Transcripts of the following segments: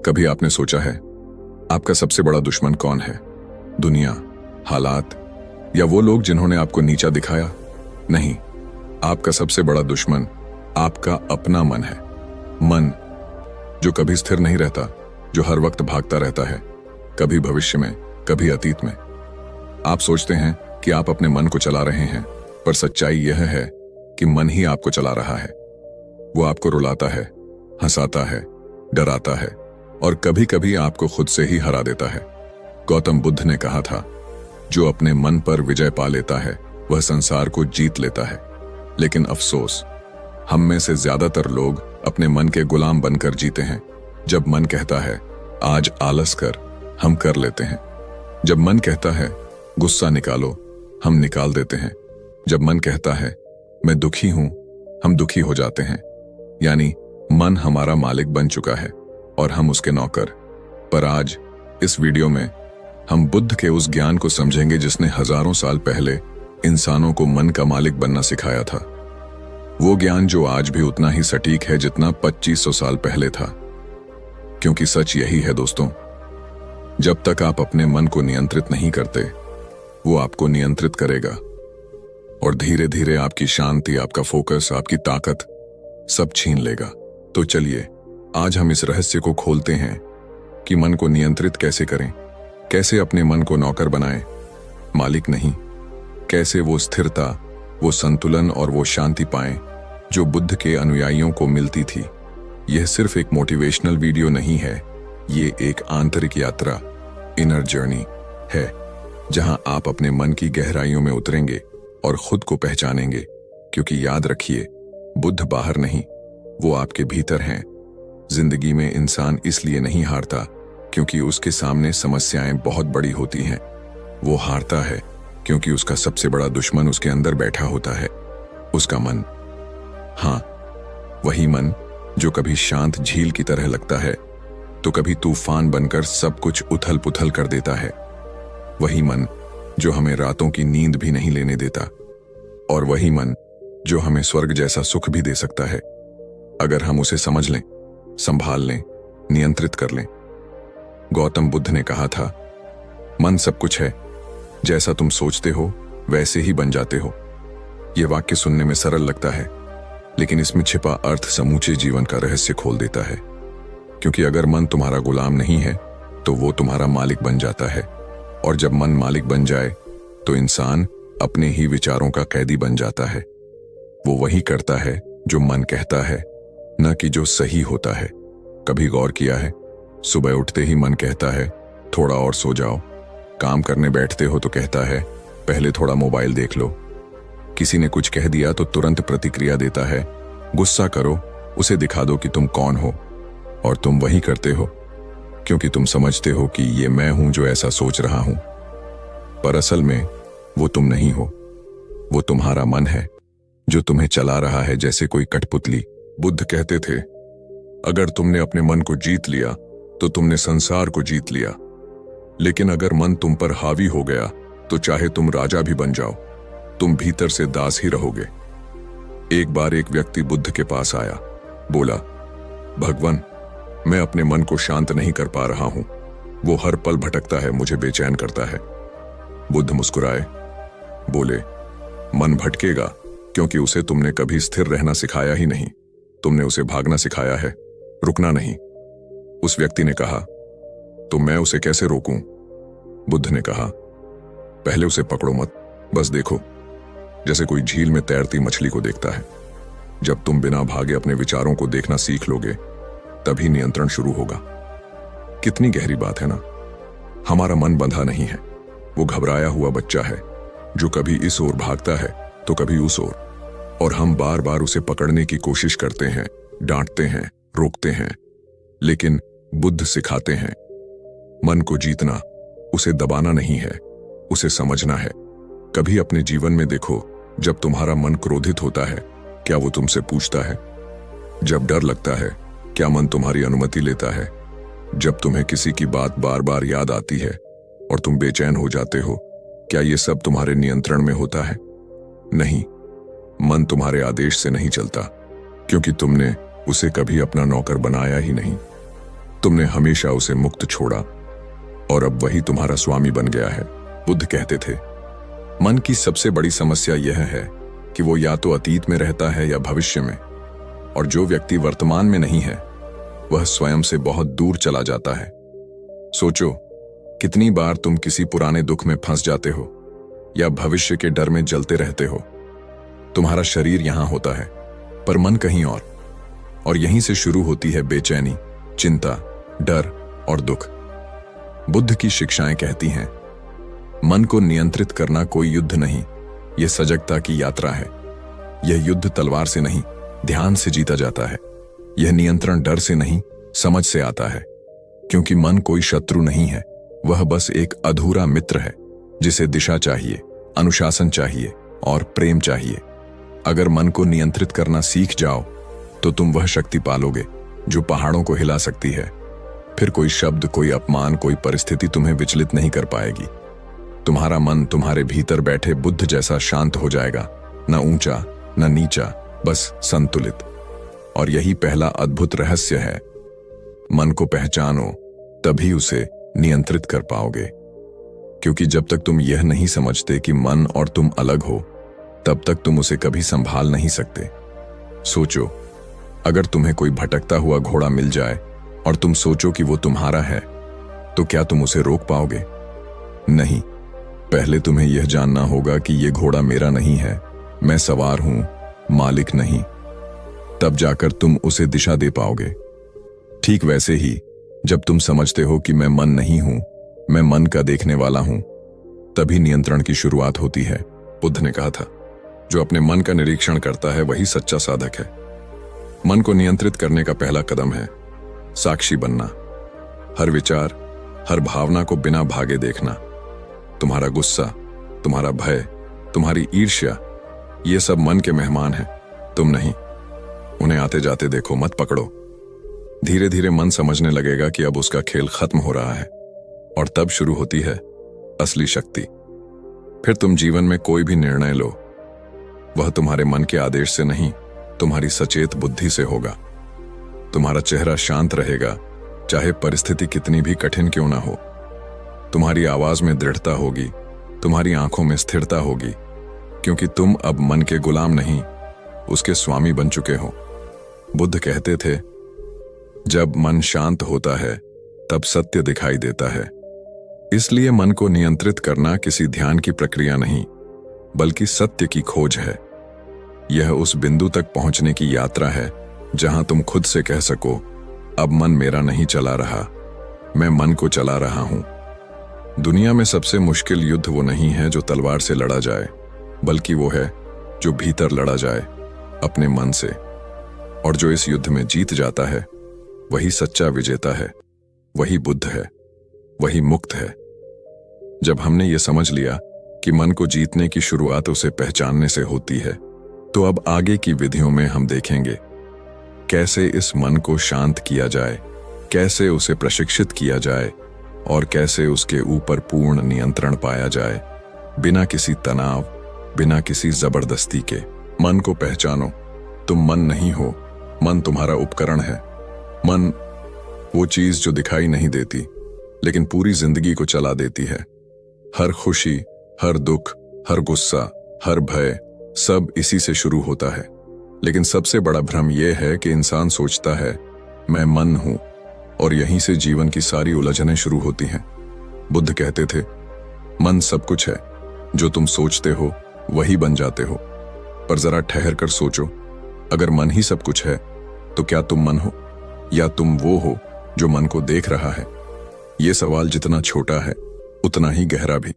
कभी आपने सोचा है आपका सबसे बड़ा दुश्मन कौन है? दुनिया, हालात या वो लोग जिन्होंने आपको नीचा दिखाया? नहीं, आपका सबसे बड़ा दुश्मन आपका अपना मन है। मन जो कभी स्थिर नहीं रहता, जो हर वक्त भागता रहता है, कभी भविष्य में, कभी अतीत में। आप सोचते हैं कि आप अपने मन को चला रहे हैं, पर सच्चाई यह है कि मन ही आपको चला रहा है। वो आपको रुलाता है, हंसाता है, डराता है और कभी कभी आपको खुद से ही हरा देता है। गौतम बुद्ध ने कहा था, जो अपने मन पर विजय पा लेता है वह संसार को जीत लेता है। लेकिन अफसोस, हम में से ज्यादातर लोग अपने मन के गुलाम बनकर जीते हैं। जब मन कहता है आज आलस कर, हम कर लेते हैं। जब मन कहता है गुस्सा निकालो, हम निकाल देते हैं। जब मन कहता है मैं दुखी हूं, हम दुखी हो जाते हैं। यानी मन हमारा मालिक बन चुका है और हम उसके नौकर। पर आज इस वीडियो में हम बुद्ध के उस ज्ञान को समझेंगे जिसने हजारों साल पहले इंसानों को मन का मालिक बनना सिखाया था। वो ज्ञान जो आज भी उतना ही सटीक है जितना 2500 साल पहले था। क्योंकि सच यही है दोस्तों, जब तक आप अपने मन को नियंत्रित नहीं करते, वो आपको नियंत्रित करेगा और धीरे धीरे आपकी शांति, आपका फोकस, आपकी ताकत सब छीन लेगा। तो चलिए आज हम इस रहस्य को खोलते हैं कि मन को नियंत्रित कैसे करें, कैसे अपने मन को नौकर बनाएं, मालिक नहीं। कैसे वो स्थिरता, वो संतुलन और वो शांति पाएं जो बुद्ध के अनुयायियों को मिलती थी। यह सिर्फ एक मोटिवेशनल वीडियो नहीं है, ये एक आंतरिक यात्रा, इनर जर्नी है, जहां आप अपने मन की गहराइयों में उतरेंगे और खुद को पहचानेंगे। क्योंकि याद रखिए, बुद्ध बाहर नहीं, वो आपके भीतर हैं। जिंदगी में इंसान इसलिए नहीं हारता क्योंकि उसके सामने समस्याएं बहुत बड़ी होती हैं। वो हारता है क्योंकि उसका सबसे बड़ा दुश्मन उसके अंदर बैठा होता है, उसका मन। हाँ, वही मन जो कभी शांत झील की तरह लगता है तो कभी तूफान बनकर सब कुछ उथल पुथल कर देता है। वही मन जो हमें रातों की नींद भी नहीं लेने देता, और वही मन जो हमें स्वर्ग जैसा सुख भी दे सकता है अगर हम उसे समझ लें, संभाल लें, नियंत्रित कर लें। गौतम बुद्ध ने कहा था, मन सब कुछ है, जैसा तुम सोचते हो वैसे ही बन जाते हो। यह वाक्य सुनने में सरल लगता है, लेकिन इसमें छिपा अर्थ समूचे जीवन का रहस्य खोल देता है। क्योंकि अगर मन तुम्हारा गुलाम नहीं है तो वो तुम्हारा मालिक बन जाता है, और जब मन मालिक बन जाए तो इंसान अपने ही विचारों का कैदी बन जाता है। वो वही करता है जो मन कहता है, न कि जो सही होता है। कभी गौर किया है, सुबह उठते ही मन कहता है थोड़ा और सो जाओ। काम करने बैठते हो तो कहता है पहले थोड़ा मोबाइल देख लो। किसी ने कुछ कह दिया तो तुरंत प्रतिक्रिया देता है, गुस्सा करो, उसे दिखा दो कि तुम कौन हो। और तुम वही करते हो क्योंकि तुम समझते हो कि ये मैं हूं जो ऐसा सोच रहा हूं। पर असल में वो तुम नहीं हो, वो तुम्हारा मन है जो तुम्हें चला रहा है जैसे कोई कठपुतली। बुद्ध कहते थे, अगर तुमने अपने मन को जीत लिया तो तुमने संसार को जीत लिया। लेकिन अगर मन तुम पर हावी हो गया तो चाहे तुम राजा भी बन जाओ, तुम भीतर से दास ही रहोगे। एक बार एक व्यक्ति बुद्ध के पास आया, बोला, भगवान, मैं अपने मन को शांत नहीं कर पा रहा हूं, वो हर पल भटकता है, मुझे बेचैन करता है। बुद्ध मुस्कुराए, बोले, मन भटकेगा क्योंकि उसे तुमने कभी स्थिर रहना सिखाया ही नहीं। तुमने उसे भागना सिखाया है, रुकना नहीं। उस व्यक्ति ने कहा, तो मैं उसे कैसे रोकूं? बुद्ध ने कहा, पहले उसे पकड़ो मत, बस देखो, जैसे कोई झील में तैरती मछली को देखता है। जब तुम बिना भागे अपने विचारों को देखना सीख लोगे, तभी नियंत्रण शुरू होगा। कितनी गहरी बात है ना? हमारा मन बंधा नहीं है, वो घबराया हुआ बच्चा है जो कभी इस ओर भागता है तो कभी उस ओर, और हम बार बार उसे पकड़ने की कोशिश करते हैं, डांटते हैं, रोकते हैं। लेकिन बुद्ध सिखाते हैं, मन को जीतना उसे दबाना नहीं है, उसे समझना है। कभी अपने जीवन में देखो, जब तुम्हारा मन क्रोधित होता है, क्या वो तुमसे पूछता है? जब डर लगता है, क्या मन तुम्हारी अनुमति लेता है? जब तुम्हें किसी की बात बार बार याद आती है और तुम बेचैन हो जाते हो, क्या ये सब तुम्हारे नियंत्रण में होता है? नहीं, मन तुम्हारे आदेश से नहीं चलता, क्योंकि तुमने उसे कभी अपना नौकर बनाया ही नहीं। तुमने हमेशा उसे मुक्त छोड़ा और अब वही तुम्हारा स्वामी बन गया है। बुद्ध कहते थे, मन की सबसे बड़ी समस्या यह है कि वो या तो अतीत में रहता है या भविष्य में, और जो व्यक्ति वर्तमान में नहीं है वह स्वयं से बहुत दूर चला जाता है। सोचो, कितनी बार तुम किसी पुराने दुख में फंस जाते हो या भविष्य के डर में जलते रहते हो। तुम्हारा शरीर यहां होता है पर मन कहीं और यहीं से शुरू होती है बेचैनी, चिंता, डर और दुख। बुद्ध की शिक्षाएं कहती हैं, मन को नियंत्रित करना कोई युद्ध नहीं, यह सजगता की यात्रा है। यह युद्ध तलवार से नहीं, ध्यान से जीता जाता है। यह नियंत्रण डर से नहीं, समझ से आता है, क्योंकि मन कोई शत्रु नहीं है, वह बस एक अधूरा मित्र है जिसे दिशा चाहिए, अनुशासन चाहिए और प्रेम चाहिए। अगर मन को नियंत्रित करना सीख जाओ तो तुम वह शक्ति पालोगे जो पहाड़ों को हिला सकती है। फिर कोई शब्द, कोई अपमान, कोई परिस्थिति तुम्हें विचलित नहीं कर पाएगी। तुम्हारा मन तुम्हारे भीतर बैठे बुद्ध जैसा शांत हो जाएगा, न ऊंचा न नीचा, बस संतुलित। और यही पहला अद्भुत रहस्य है। मन को पहचानो, तभी उसे नियंत्रित कर पाओगे। क्योंकि जब तक तुम यह नहीं समझते कि मन और तुम अलग हो, तब तक तुम उसे कभी संभाल नहीं सकते। सोचो, अगर तुम्हें कोई भटकता हुआ घोड़ा मिल जाए और तुम सोचो कि वो तुम्हारा है, तो क्या तुम उसे रोक पाओगे? नहीं। पहले तुम्हें यह जानना होगा कि यह घोड़ा मेरा नहीं है, मैं सवार हूं, मालिक नहीं। तब जाकर तुम उसे दिशा दे पाओगे। ठीक वैसे ही जब तुम समझते हो कि मैं मन नहीं हूं, मैं मन का देखने वाला हूं, तभी नियंत्रण की शुरुआत होती है। बुद्ध ने कहा था, जो अपने मन का निरीक्षण करता है वही सच्चा साधक है। मन को नियंत्रित करने का पहला कदम है साक्षी बनना। हर विचार, हर भावना को बिना भागे देखना। तुम्हारा गुस्सा, तुम्हारा भय, तुम्हारी ईर्ष्या, ये सब मन के मेहमान हैं, तुम नहीं। उन्हें आते जाते देखो, मत पकड़ो। धीरे धीरे मन समझने लगेगा कि अब उसका खेल खत्म हो रहा है, और तब शुरू होती है असली शक्ति। फिर तुम जीवन में कोई भी निर्णय लो, वह तुम्हारे मन के आदेश से नहीं, तुम्हारी सचेत बुद्धि से होगा। तुम्हारा चेहरा शांत रहेगा, चाहे परिस्थिति कितनी भी कठिन क्यों ना हो। तुम्हारी आवाज में दृढ़ता होगी, तुम्हारी आंखों में स्थिरता होगी, क्योंकि तुम अब मन के गुलाम नहीं, उसके स्वामी बन चुके हो। बुद्ध कहते थे, जब मन शांत होता है तब सत्य दिखाई देता है। इसलिए मन को नियंत्रित करना किसी ध्यान की प्रक्रिया नहीं, बल्कि सत्य की खोज है। यह उस बिंदु तक पहुंचने की यात्रा है जहां तुम खुद से कह सको, अब मन मेरा नहीं चला रहा, मैं मन को चला रहा हूं। दुनिया में सबसे मुश्किल युद्ध वो नहीं है जो तलवार से लड़ा जाए, बल्कि वो है जो भीतर लड़ा जाए, अपने मन से। और जो इस युद्ध में जीत जाता है वही सच्चा विजेता है, वही बुद्ध है, वही मुक्त है। जब हमने ये समझ लिया कि मन को जीतने की शुरुआत उसे पहचानने से होती है, तो अब आगे की विधियों में हम देखेंगे कैसे इस मन को शांत किया जाए, कैसे उसे प्रशिक्षित किया जाए और कैसे उसके ऊपर पूर्ण नियंत्रण पाया जाए, बिना किसी तनाव, बिना किसी जबरदस्ती के। मन को पहचानो, तुम मन नहीं हो, मन तुम्हारा उपकरण है। मन वो चीज जो दिखाई नहीं देती लेकिन पूरी जिंदगी को चला देती है। हर खुशी, हर दुख, हर गुस्सा, हर भय, सब इसी से शुरू होता है। लेकिन सबसे बड़ा भ्रम यह है कि इंसान सोचता है मैं मन हूं, और यहीं से जीवन की सारी उलझनें शुरू होती हैं। बुद्ध कहते थे, मन सब कुछ है, जो तुम सोचते हो वही बन जाते हो। पर जरा ठहर कर सोचो, अगर मन ही सब कुछ है तो क्या तुम मन हो, या तुम वो हो जो मन को देख रहा है? ये सवाल जितना छोटा है उतना ही गहरा भी,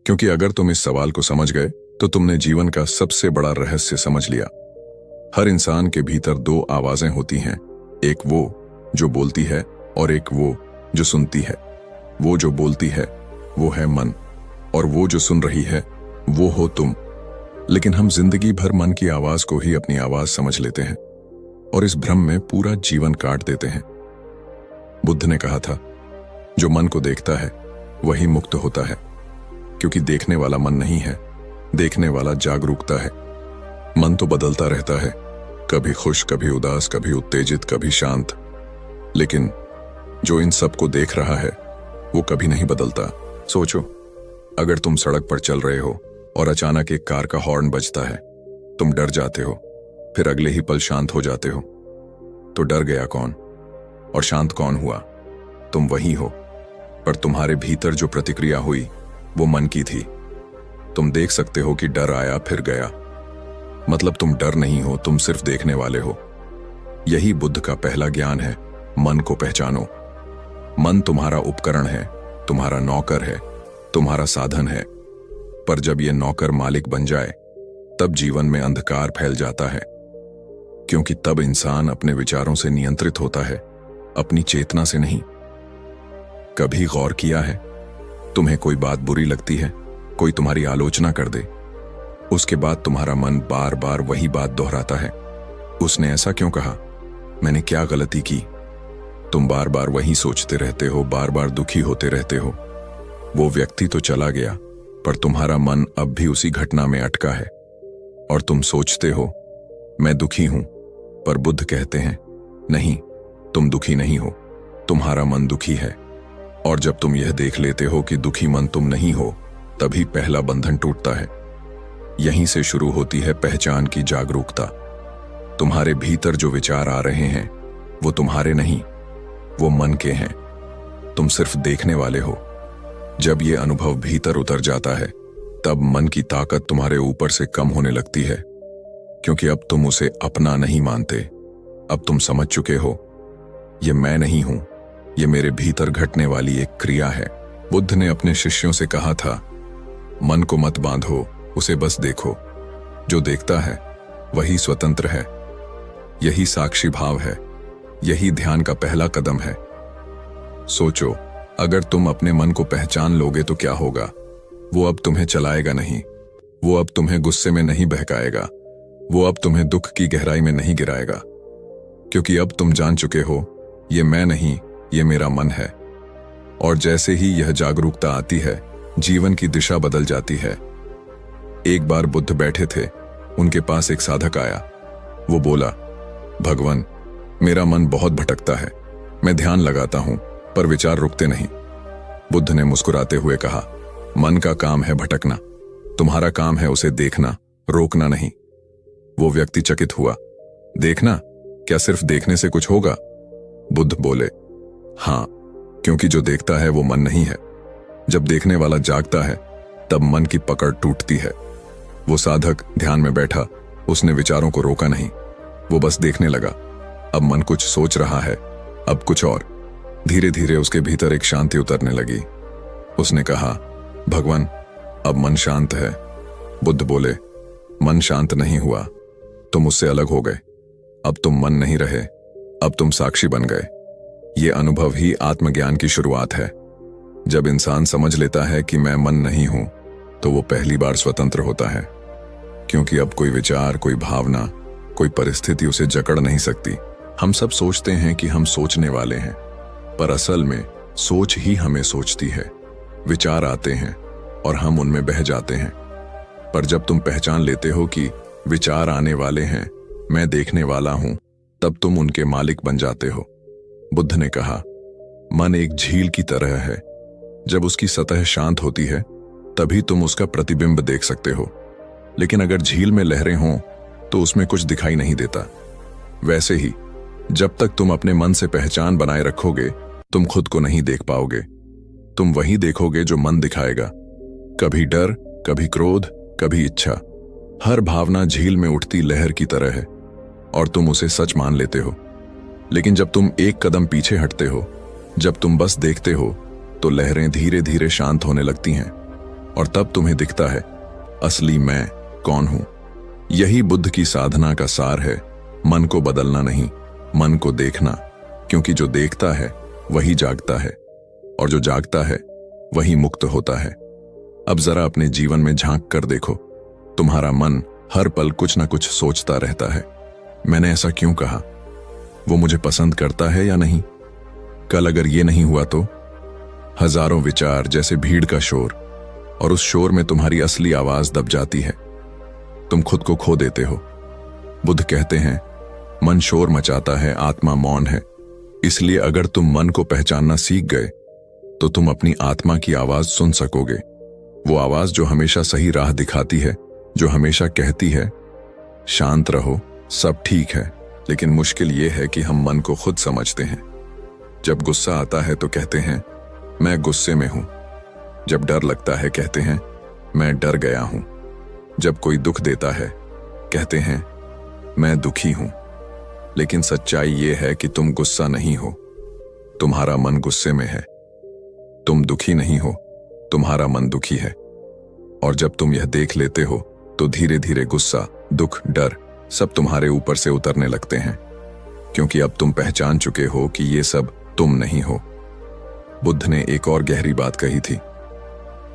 क्योंकि अगर तुम इस सवाल को समझ गए तो तुमने जीवन का सबसे बड़ा रहस्य समझ लिया। हर इंसान के भीतर दो आवाजें होती हैं, एक वो जो बोलती है और एक वो जो सुनती है। वो जो बोलती है वो है मन, और वो जो सुन रही है वो हो तुम। लेकिन हम जिंदगी भर मन की आवाज को ही अपनी आवाज समझ लेते हैं और इस भ्रम में पूरा जीवन काट देते हैं। बुद्ध ने कहा था, जो मन को देखता है वही मुक्त होता है, क्योंकि देखने वाला मन नहीं है, देखने वाला जागरूकता है। मन तो बदलता रहता है, कभी खुश, कभी उदास, कभी उत्तेजित, कभी शांत, लेकिन जो इन सबको देख रहा है वो कभी नहीं बदलता। सोचो, अगर तुम सड़क पर चल रहे हो और अचानक एक कार का हॉर्न बजता है, तुम डर जाते हो, फिर अगले ही पल शांत हो जाते हो। तो डर गया कौन और शांत कौन हुआ? तुम वही हो, पर तुम्हारे भीतर जो प्रतिक्रिया हुई वो मन की थी। तुम देख सकते हो कि डर आया फिर गया, मतलब तुम डर नहीं हो, तुम सिर्फ देखने वाले हो। यही बुद्ध का पहला ज्ञान है, मन को पहचानो। मन तुम्हारा उपकरण है, तुम्हारा नौकर है, तुम्हारा साधन है। पर जब यह नौकर मालिक बन जाए तब जीवन में अंधकार फैल जाता है, क्योंकि तब इंसान अपने विचारों से नियंत्रित होता है, अपनी चेतना से नहीं। कभी गौर किया है, तुम्हें कोई बात बुरी लगती है, कोई तुम्हारी आलोचना कर दे, उसके बाद तुम्हारा मन बार बार वही बात दोहराता है। उसने ऐसा क्यों कहा? मैंने क्या गलती की? तुम बार बार वही सोचते रहते हो, बार बार दुखी होते रहते हो। वो व्यक्ति तो चला गया, पर तुम्हारा मन अब भी उसी घटना में अटका है और तुम सोचते हो मैं दुखी हूं। पर बुद्ध कहते हैं नहीं, तुम दुखी नहीं हो, तुम्हारा मन दुखी है। और जब तुम यह देख लेते हो कि दुखी मन तुम नहीं हो, तभी पहला बंधन टूटता है। यहीं से शुरू होती है पहचान की जागरूकता। तुम्हारे भीतर जो विचार आ रहे हैं वो तुम्हारे नहीं, वो मन के हैं। तुम सिर्फ देखने वाले हो। जब ये अनुभव भीतर उतर जाता है तब मन की ताकत तुम्हारे ऊपर से कम होने लगती है, क्योंकि अब तुम उसे अपना नहीं मानते। अब तुम समझ चुके हो, ये मैं नहीं हूं, ये मेरे भीतर घटने वाली एक क्रिया है। बुद्ध ने अपने शिष्यों से कहा था, मन को मत बांधो, उसे बस देखो। जो देखता है वही स्वतंत्र है। यही साक्षी भाव है, यही ध्यान का पहला कदम है। सोचो, अगर तुम अपने मन को पहचान लोगे तो क्या होगा? वो अब तुम्हें चलाएगा नहीं, वो अब तुम्हें गुस्से में नहीं बहकाएगा, वो अब तुम्हें दुख की गहराई में नहीं गिराएगा, क्योंकि अब तुम जान चुके हो ये मैं नहीं, ये मेरा मन है। और जैसे ही यह जागरूकता आती है, जीवन की दिशा बदल जाती है। एक बार बुद्ध बैठे थे, उनके पास एक साधक आया। वो बोला, भगवान, मेरा मन बहुत भटकता है, मैं ध्यान लगाता हूं पर विचार रुकते नहीं। बुद्ध ने मुस्कुराते हुए कहा, मन का काम है भटकना, तुम्हारा काम है उसे देखना, रोकना नहीं। वो व्यक्ति चकित हुआ, देखना? क्या सिर्फ देखने से कुछ होगा? बुद्ध बोले, हां, क्योंकि जो देखता है वो मन नहीं है। जब देखने वाला जागता है तब मन की पकड़ टूटती है। वो साधक ध्यान में बैठा, उसने विचारों को रोका नहीं, वो बस देखने लगा। अब मन कुछ सोच रहा है, अब कुछ और। धीरे धीरे उसके भीतर एक शांति उतरने लगी। उसने कहा, भगवान, अब मन शांत है। बुद्ध बोले, मन शांत नहीं हुआ, तुम उससे अलग हो गए। अब तुम मन नहीं रहे, अब तुम साक्षी बन गए। ये अनुभव ही आत्मज्ञान की शुरुआत है। जब इंसान समझ लेता है कि मैं मन नहीं हूं, तो वो पहली बार स्वतंत्र होता है, क्योंकि अब कोई विचार, कोई भावना, कोई परिस्थिति उसे जकड़ नहीं सकती। हम सब सोचते हैं कि हम सोचने वाले हैं, पर असल में सोच ही हमें सोचती है। विचार आते हैं और हम उनमें बह जाते हैं। पर जब तुम पहचान लेते हो कि विचार आने वाले हैं, मैं देखने वाला हूं, तब तुम उनके मालिक बन जाते हो। बुद्ध ने कहा, मन एक झील की तरह है। जब उसकी सतह शांत होती है तभी तुम उसका प्रतिबिंब देख सकते हो, लेकिन अगर झील में लहरें हों तो उसमें कुछ दिखाई नहीं देता। वैसे ही जब तक तुम अपने मन से पहचान बनाए रखोगे, तुम खुद को नहीं देख पाओगे। तुम वही देखोगे जो मन दिखाएगा। कभी डर, कभी क्रोध, कभी इच्छा। हर भावना झील में उठती लहर की तरह है और तुम उसे सच मान लेते हो। लेकिन जब तुम एक कदम पीछे हटते हो, जब तुम बस देखते हो, तो लहरें धीरे धीरे शांत होने लगती हैं और तब तुम्हें दिखता है असली मैं कौन हूं। यही बुद्ध की साधना का सार है, मन को बदलना नहीं, मन को देखना, क्योंकि जो देखता है वही जागता है और जो जागता है वही मुक्त होता है। अब जरा अपने जीवन में झांक कर देखो, तुम्हारा मन हर पल कुछ ना कुछ सोचता रहता है। मैंने ऐसा क्यों कहा? वो मुझे पसंद करता है या नहीं? कल अगर ये नहीं हुआ तो? हजारों विचार जैसे भीड़ का शोर, और उस शोर में तुम्हारी असली आवाज दब जाती है। तुम खुद को खो देते हो। बुद्ध कहते हैं, मन शोर मचाता है, आत्मा मौन है। इसलिए अगर तुम मन को पहचानना सीख गए तो तुम अपनी आत्मा की आवाज सुन सकोगे। वो आवाज जो हमेशा सही राह दिखाती है, जो हमेशा कहती है शांत रहो, सब ठीक है। लेकिन मुश्किल ये है कि हम मन को खुद समझते हैं। जब गुस्सा आता है तो कहते हैं मैं गुस्से में हूं। जब डर लगता है कहते हैं मैं डर गया हूं। जब कोई दुख देता है कहते हैं मैं दुखी हूं। लेकिन सच्चाई ये है कि तुम गुस्सा नहीं हो, तुम्हारा मन गुस्से में है। तुम दुखी नहीं हो, तुम्हारा मन दुखी है। और जब तुम यह देख लेते हो तो धीरे धीरे गुस्सा, दुख, डर सब तुम्हारे ऊपर से उतरने लगते हैं, क्योंकि अब तुम पहचान चुके हो कि ये सब तुम नहीं हो। बुद्ध ने एक और गहरी बात कही थी,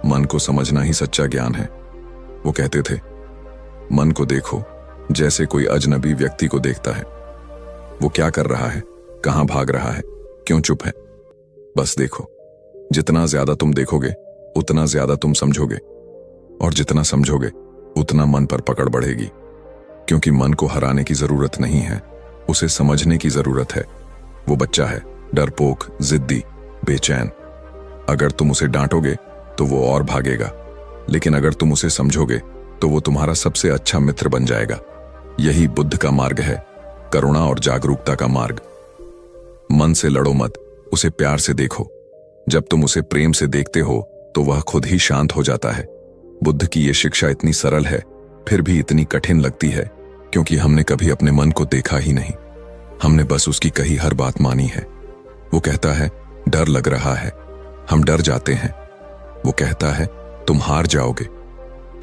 मन को समझना ही सच्चा ज्ञान है। वो कहते थे मन को देखो जैसे कोई अजनबी व्यक्ति को देखता है। वो क्या कर रहा है, कहां भाग रहा है, क्यों चुप है, बस देखो। जितना ज्यादा तुम देखोगे उतना ज्यादा तुम समझोगे, और जितना समझोगे उतना मन पर पकड़ बढ़ेगी। क्योंकि मन को हराने की जरूरत नहीं है, उसे समझने की जरूरत है। वो बच्चा है, डरपोक, जिद्दी, बेचैन। अगर तुम उसे डांटोगे तो वो और भागेगा, लेकिन अगर तुम उसे समझोगे तो वो तुम्हारा सबसे अच्छा मित्र बन जाएगा। यही बुद्ध का मार्ग है, करुणा और जागरूकता का मार्ग। मन से लड़ो मत, उसे प्यार से देखो। जब तुम उसे प्रेम से देखते हो तो वह खुद ही शांत हो जाता है। बुद्ध की ये शिक्षा इतनी सरल है, फिर भी इतनी कठिन लगती है, क्योंकि हमने कभी अपने मन को देखा ही नहीं। हमने बस उसकी कही हर बात मानी है। वो कहता है डर लग रहा है, हम डर जाते हैं। वो कहता है तुम हार जाओगे,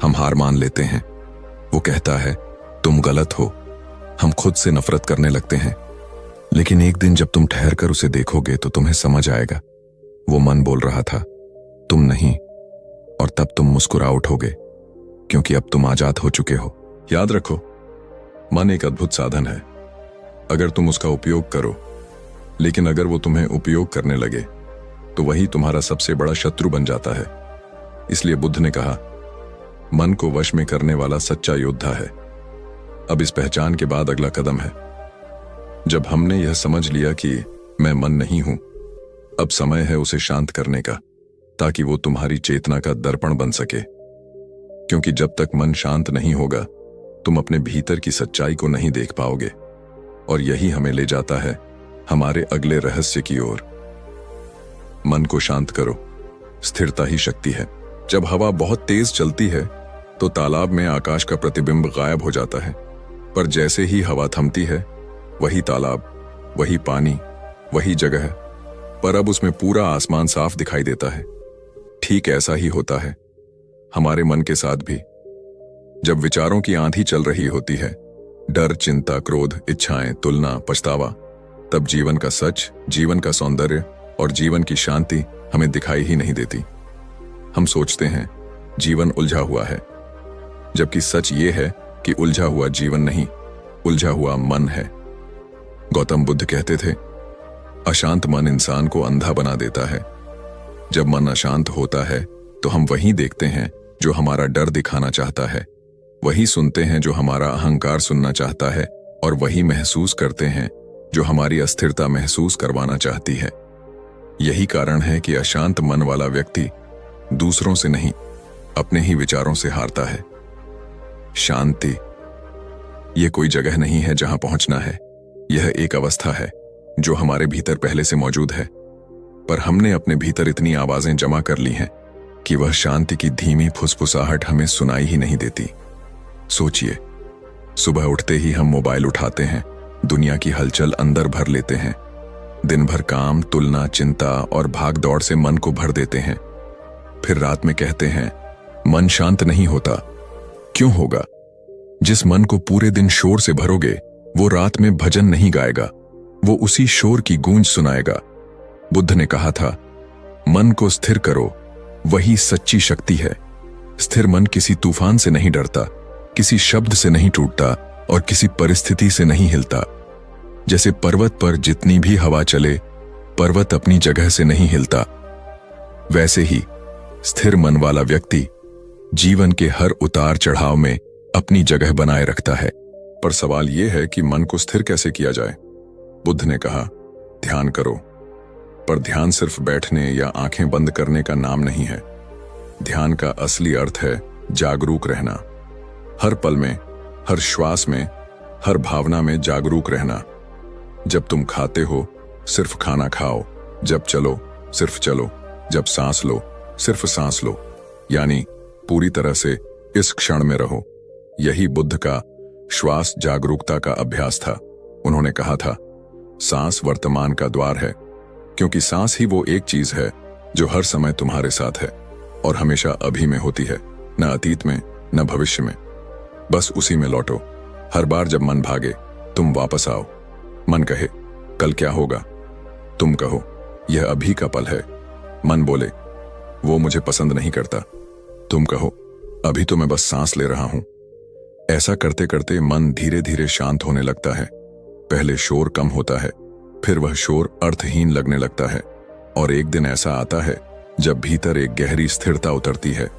हम हार मान लेते हैं। वो कहता है तुम गलत हो, हम खुद से नफरत करने लगते हैं। लेकिन एक दिन जब तुम ठहर कर उसे देखोगे तो तुम्हें समझ आएगा वो मन बोल रहा था, तुम नहीं। और तब तुम मुस्कुरा उठोगे, क्योंकि अब तुम आजाद हो चुके हो। याद रखो, मन एक अद्भुत साधन है अगर तुम उसका उपयोग करो, लेकिन अगर वो तुम्हें उपयोग करने लगे तो वही तुम्हारा सबसे बड़ा शत्रु बन जाता है। इसलिए बुद्ध ने कहा मन को वश में करने वाला सच्चा योद्धा है। अब इस पहचान के बाद अगला कदम है, जब हमने यह समझ लिया कि मैं मन नहीं हूं, अब समय है उसे शांत करने का, ताकि वो तुम्हारी चेतना का दर्पण बन सके। क्योंकि जब तक मन शांत नहीं होगा तुम अपने भीतर की सच्चाई को नहीं देख पाओगे। और यही हमें ले जाता है हमारे अगले रहस्य की ओर। मन को शांत करो, स्थिरता ही शक्ति है। जब हवा बहुत तेज चलती है तो तालाब में आकाश का प्रतिबिंब गायब हो जाता है, पर जैसे ही हवा थमती है वही तालाब, वही पानी, वही जगह, पर अब उसमें पूरा आसमान साफ दिखाई देता है। ठीक ऐसा ही होता है हमारे मन के साथ भी। जब विचारों की आंधी चल रही होती है, डर, चिंता, क्रोध, इच्छाएं, तुलना, पछतावा, तब जीवन का सच, जीवन का सौंदर्य और जीवन की शांति हमें दिखाई ही नहीं देती। हम सोचते हैं जीवन उलझा हुआ है, जबकि सच ये है कि उलझा हुआ जीवन नहीं, उलझा हुआ मन है। गौतम बुद्ध कहते थे अशांत मन इंसान को अंधा बना देता है। जब मन अशांत होता है तो हम वही देखते हैं जो हमारा डर दिखाना चाहता है, वही सुनते हैं जो हमारा अहंकार सुनना चाहता है, और वही महसूस करते हैं जो हमारी अस्थिरता महसूस करवाना चाहती है। यही कारण है कि अशांत मन वाला व्यक्ति दूसरों से नहीं, अपने ही विचारों से हारता है। शांति यह कोई जगह नहीं है जहां पहुंचना है, यह एक अवस्था है जो हमारे भीतर पहले से मौजूद है, पर हमने अपने भीतर इतनी आवाजें जमा कर ली हैं कि वह शांति की धीमी फुसफुसाहट हमें सुनाई ही नहीं देती। सोचिए, सुबह उठते ही हम मोबाइल उठाते हैं, दुनिया की हलचल अंदर भर लेते हैं। दिन भर काम, तुलना, चिंता और भाग दौड़ से मन को भर देते हैं। फिर रात में कहते हैं मन शांत नहीं होता। क्यों होगा? जिस मन को पूरे दिन शोर से भरोगे वो रात में भजन नहीं गाएगा, वो उसी शोर की गूंज सुनाएगा। बुद्ध ने कहा था मन को स्थिर करो, वही सच्ची शक्ति है। स्थिर मन किसी तूफान से नहीं डरता, किसी शब्द से नहीं टूटता और किसी परिस्थिति से नहीं हिलता। जैसे पर्वत पर जितनी भी हवा चले, पर्वत अपनी जगह से नहीं हिलता, वैसे ही स्थिर मन वाला व्यक्ति जीवन के हर उतार चढ़ाव में अपनी जगह बनाए रखता है। पर सवाल यह है कि मन को स्थिर कैसे किया जाए? बुद्ध ने कहा ध्यान करो, पर ध्यान सिर्फ बैठने या आंखें बंद करने का नाम नहीं है। ध्यान का असली अर्थ है जागरूक रहना। हर पल में, हर श्वास में, हर भावना में जागरूक रहना। जब तुम खाते हो, सिर्फ खाना खाओ। जब चलो, सिर्फ चलो। जब सांस लो, सिर्फ सांस लो। यानी पूरी तरह से इस क्षण में रहो। यही बुद्ध का श्वास जागरूकता का अभ्यास था। उन्होंने कहा था, सांस वर्तमान का द्वार है, क्योंकि सांस ही वो एक चीज है जो हर समय तुम्हारे साथ है और हमेशा अभी में होती है, न अतीत में न भविष्य में। बस उसी में लौटो। हर बार जब मन भागे, तुम वापस आओ। मन कहे कल क्या होगा, तुम कहो यह अभी का पल है। मन बोले वो मुझे पसंद नहीं करता, तुम कहो अभी तो मैं बस सांस ले रहा हूं। ऐसा करते करते मन धीरे धीरे शांत होने लगता है। पहले शोर कम होता है, फिर वह शोर अर्थहीन लगने लगता है, और एक दिन ऐसा आता है जब भीतर एक गहरी स्थिरता उतरती है,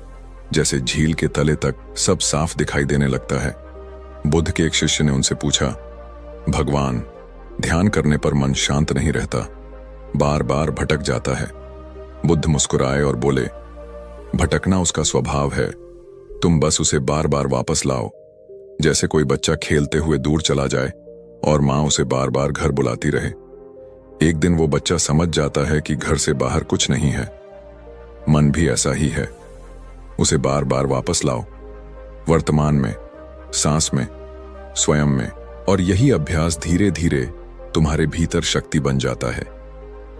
जैसे झील के तले तक सब साफ दिखाई देने लगता है। बुद्ध के एक शिष्य ने उनसे पूछा, भगवान, ध्यान करने पर मन शांत नहीं रहता, बार बार भटक जाता है। बुद्ध मुस्कुराए और बोले, भटकना उसका स्वभाव है, तुम बस उसे बार बार वापस लाओ। जैसे कोई बच्चा खेलते हुए दूर चला जाए और माँ उसे बार बार घर बुलाती रहे। एक दिन वो बच्चा समझ जाता है कि घर से बाहर कुछ नहीं है। मन भी ऐसा ही है, उसे बार बार वापस लाओ, वर्तमान में, सांस में, स्वयं में। और यही अभ्यास धीरे धीरे तुम्हारे भीतर शक्ति बन जाता है,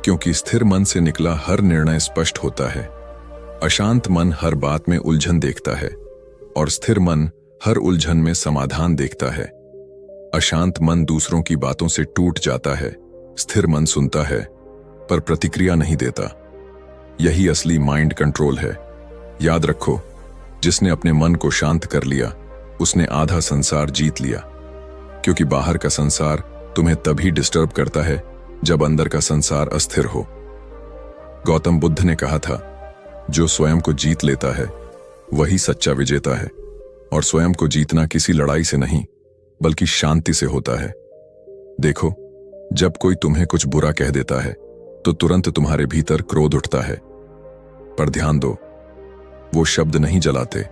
क्योंकि स्थिर मन से निकला हर निर्णय स्पष्ट होता है। अशांत मन हर बात में उलझन देखता है और स्थिर मन हर उलझन में समाधान देखता है। अशांत मन दूसरों की बातों से टूट जाता है, स्थिर मन सुनता है पर प्रतिक्रिया नहीं देता। यही असली माइंड कंट्रोल है। याद रखो, जिसने अपने मन को शांत कर लिया, उसने आधा संसार जीत लिया। क्योंकि बाहर का संसार तुम्हें तभी डिस्टर्ब करता है जब अंदर का संसार अस्थिर हो। गौतम बुद्ध ने कहा था, जो स्वयं को जीत लेता है वही सच्चा विजेता है। और स्वयं को जीतना किसी लड़ाई से नहीं, बल्कि शांति से होता है। देखो, जब कोई तुम्हें कुछ बुरा कह देता है तो तुरंत तुम्हारे भीतर क्रोध उठता है, पर ध्यान दो, वो शब्द नहीं जलाते,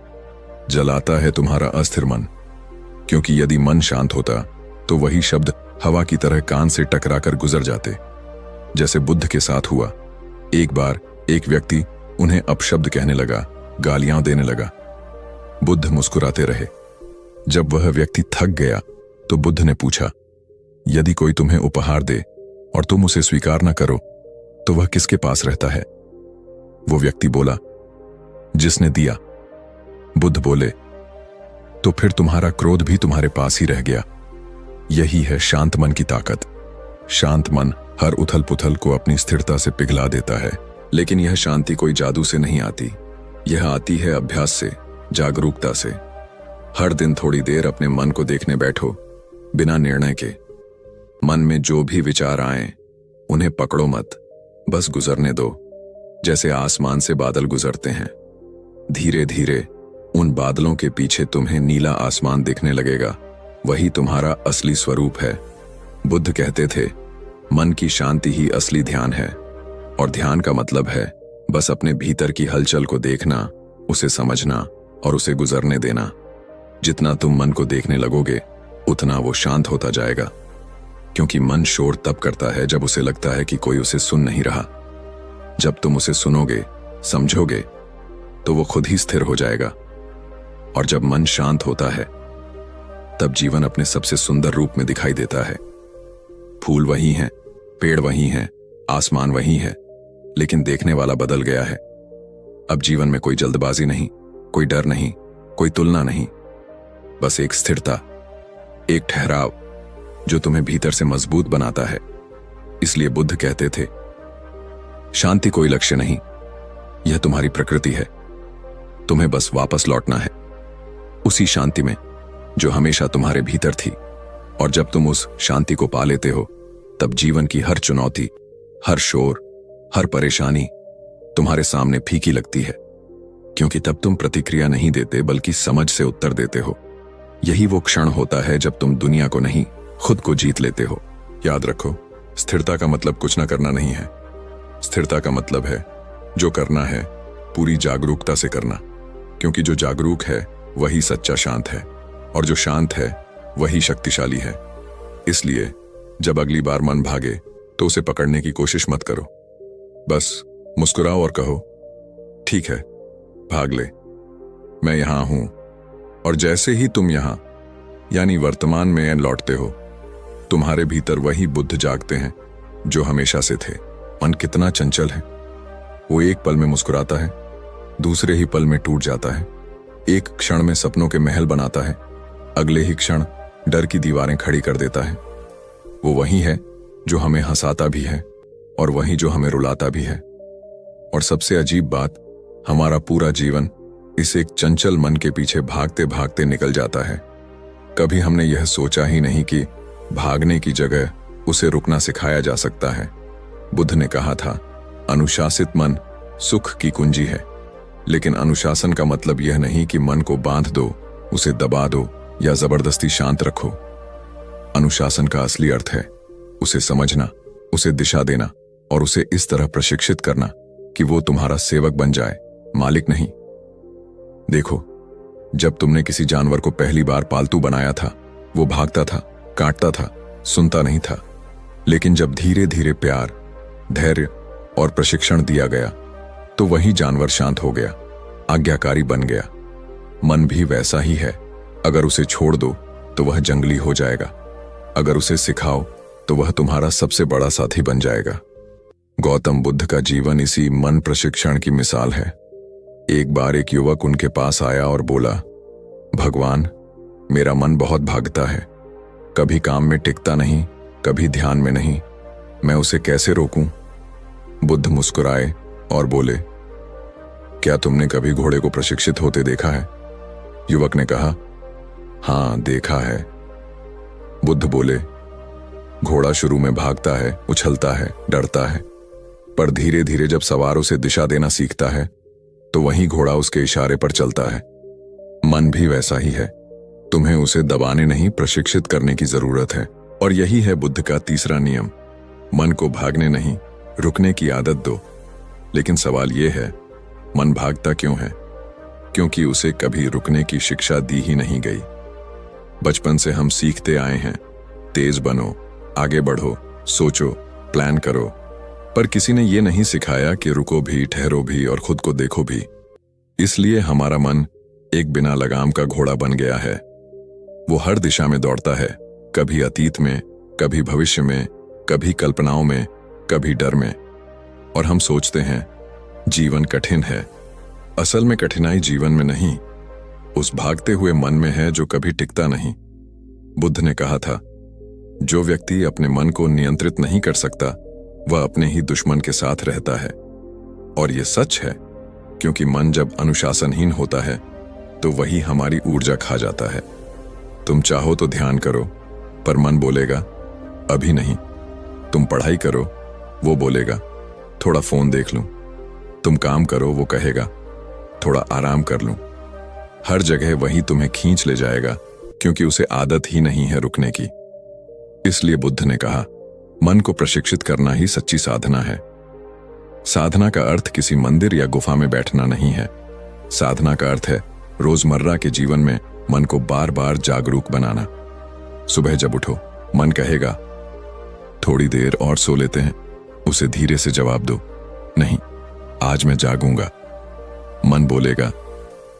जलाता है तुम्हारा अस्थिर मन। क्योंकि यदि मन शांत होता तो वही शब्द हवा की तरह कान से टकराकर गुजर जाते, जैसे बुद्ध के साथ हुआ। एक बार एक व्यक्ति उन्हें अपशब्द कहने लगा, गालियां देने लगा। बुद्ध मुस्कुराते रहे। जब वह व्यक्ति थक गया तो बुद्ध ने पूछा, यदि कोई तुम्हें उपहार दे और तुम उसे स्वीकार न करो तो वह किसके पास रहता है? वो व्यक्ति बोला, जिसने दिया। बुद्ध बोले, तो फिर तुम्हारा क्रोध भी तुम्हारे पास ही रह गया। यही है शांत मन की ताकत। शांत मन हर उथल पुथल को अपनी स्थिरता से पिघला देता है। लेकिन यह शांति कोई जादू से नहीं आती, यह आती है अभ्यास से, जागरूकता से। हर दिन थोड़ी देर अपने मन को देखने बैठो, बिना निर्णय के। मन में जो भी विचार आए उन्हें पकड़ो मत, बस गुजरने दो, जैसे आसमान से बादल गुजरते हैं। धीरे धीरे उन बादलों के पीछे तुम्हें नीला आसमान दिखने लगेगा। वही तुम्हारा असली स्वरूप है। बुद्ध कहते थे, मन की शांति ही असली ध्यान है। और ध्यान का मतलब है बस अपने भीतर की हलचल को देखना, उसे समझना और उसे गुजरने देना। जितना तुम मन को देखने लगोगे उतना वो शांत होता जाएगा। क्योंकि मन शोर तब करता है जब उसे लगता है कि कोई उसे सुन नहीं रहा। जब तुम उसे सुनोगे, समझोगे, तो वो खुद ही स्थिर हो जाएगा। और जब मन शांत होता है तब जीवन अपने सबसे सुंदर रूप में दिखाई देता है। फूल वही हैं, पेड़ वही हैं, आसमान वही है, लेकिन देखने वाला बदल गया है। अब जीवन में कोई जल्दबाजी नहीं, कोई डर नहीं, कोई तुलना नहीं, बस एक स्थिरता, एक ठहराव जो तुम्हें भीतर से मजबूत बनाता है। इसलिए बुद्ध कहते थे, शांति कोई लक्ष्य नहीं, यह तुम्हारी प्रकृति है। तुम्हें बस वापस लौटना है उसी शांति में जो हमेशा तुम्हारे भीतर थी। और जब तुम उस शांति को पा लेते हो, तब जीवन की हर चुनौती, हर शोर, हर परेशानी तुम्हारे सामने फीकी लगती है। क्योंकि तब तुम प्रतिक्रिया नहीं देते, बल्कि समझ से उत्तर देते हो। यही वो क्षण होता है जब तुम दुनिया को नहीं, खुद को जीत लेते हो। याद रखो, स्थिरता का मतलब कुछ ना करना नहीं है। स्थिरता का मतलब है जो करना है पूरी जागरूकता से करना, क्योंकि जो जागरूक है वही सच्चा शांत है, और जो शांत है वही शक्तिशाली है। इसलिए जब अगली बार मन भागे तो उसे पकड़ने की कोशिश मत करो। बस मुस्कुराओ और कहो, ठीक है, भाग ले, मैं यहां हूं। और जैसे ही तुम यहां यानी वर्तमान में लौटते हो, तुम्हारे भीतर वही बुद्ध जागते हैं जो हमेशा से थे। मन कितना चंचल है, वो एक पल में मुस्कुराता है, दूसरे ही पल में टूट जाता है। एक क्षण में सपनों के महल बनाता है, अगले ही क्षण डर की दीवारें खड़ी कर देता है। वो वही है जो हमें हंसाता भी है और वही जो हमें रुलाता भी है। और सबसे अजीब बात, हमारा पूरा जीवन इस एक चंचल मन के पीछे भागते भागते निकल जाता है। कभी हमने यह सोचा ही नहीं कि भागने की जगह उसे रुकना सिखाया जा सकता है। बुद्ध ने कहा था, अनुशासित मन सुख की कुंजी है। लेकिन अनुशासन का मतलब यह नहीं कि मन को बांध दो, उसे दबा दो या जबरदस्ती शांत रखो। अनुशासन का असली अर्थ है उसे समझना, उसे दिशा देना और उसे इस तरह प्रशिक्षित करना कि वो तुम्हारा सेवक बन जाए, मालिक नहीं। देखो, जब तुमने किसी जानवर को पहली बार पालतू बनाया था, वो भागता था, काटता था, सुनता नहीं था। लेकिन जब धीरे धीरे प्यार, धैर्य और प्रशिक्षण दिया गया तो वही जानवर शांत हो गया, आज्ञाकारी बन गया। मन भी वैसा ही है। अगर उसे छोड़ दो तो वह जंगली हो जाएगा, अगर उसे सिखाओ तो वह तुम्हारा सबसे बड़ा साथी बन जाएगा। गौतम बुद्ध का जीवन इसी मन प्रशिक्षण की मिसाल है। एक बार एक युवक उनके पास आया और बोला, भगवान, मेरा मन बहुत भागता है, कभी काम में टिकता नहीं, कभी ध्यान में नहीं, मैं उसे कैसे रोकूं? बुद्ध मुस्कुराए और बोले, क्या तुमने कभी घोड़े को प्रशिक्षित होते देखा है? युवक ने कहा, हां, देखा है। बुद्ध बोले, घोड़ा शुरू में भागता है, उछलता है, डरता है, पर धीरे धीरे जब सवार उसे दिशा देना सीखता है तो वही घोड़ा उसके इशारे पर चलता है। मन भी वैसा ही है, तुम्हें उसे दबाने नहीं, प्रशिक्षित करने की जरूरत है। और यही है बुद्ध का तीसरा नियम, मन को भागने नहीं, रुकने की आदत दो। लेकिन सवाल यह है, मन भागता क्यों है? क्योंकि उसे कभी रुकने की शिक्षा दी ही नहीं गई। बचपन से हम सीखते आए हैं, तेज बनो, आगे बढ़ो, सोचो, प्लान करो, पर किसी ने यह नहीं सिखाया कि रुको भी, ठहरो भी और खुद को देखो भी। इसलिए हमारा मन एक बिना लगाम का घोड़ा बन गया है। वो हर दिशा में दौड़ता है, कभी अतीत में, कभी भविष्य में, कभी कल्पनाओं में, कभी डर में। और हम सोचते हैं जीवन कठिन है। असल में कठिनाई जीवन में नहीं, उस भागते हुए मन में है जो कभी टिकता नहीं। बुद्ध ने कहा था, जो व्यक्ति अपने मन को नियंत्रित नहीं कर सकता वह अपने ही दुश्मन के साथ रहता है। और यह सच है, क्योंकि मन जब अनुशासनहीन होता है तो वही हमारी ऊर्जा खा जाता है। तुम चाहो तो ध्यान करो, पर मन बोलेगा अभी नहीं। तुम पढ़ाई करो, वो बोलेगा थोड़ा फोन देख लूं। तुम काम करो, वो कहेगा थोड़ा आराम कर लूं। हर जगह वही तुम्हें खींच ले जाएगा, क्योंकि उसे आदत ही नहीं है रुकने की। इसलिए बुद्ध ने कहा, मन को प्रशिक्षित करना ही सच्ची साधना है। साधना का अर्थ किसी मंदिर या गुफा में बैठना नहीं है। साधना का अर्थ है रोजमर्रा के जीवन में मन को बार बार जागरूक बनाना। सुबह जब उठो, मन कहेगा थोड़ी देर और सो लेते हैं, उसे धीरे से जवाब दो, नहीं, आज मैं जागूंगा। मन बोलेगा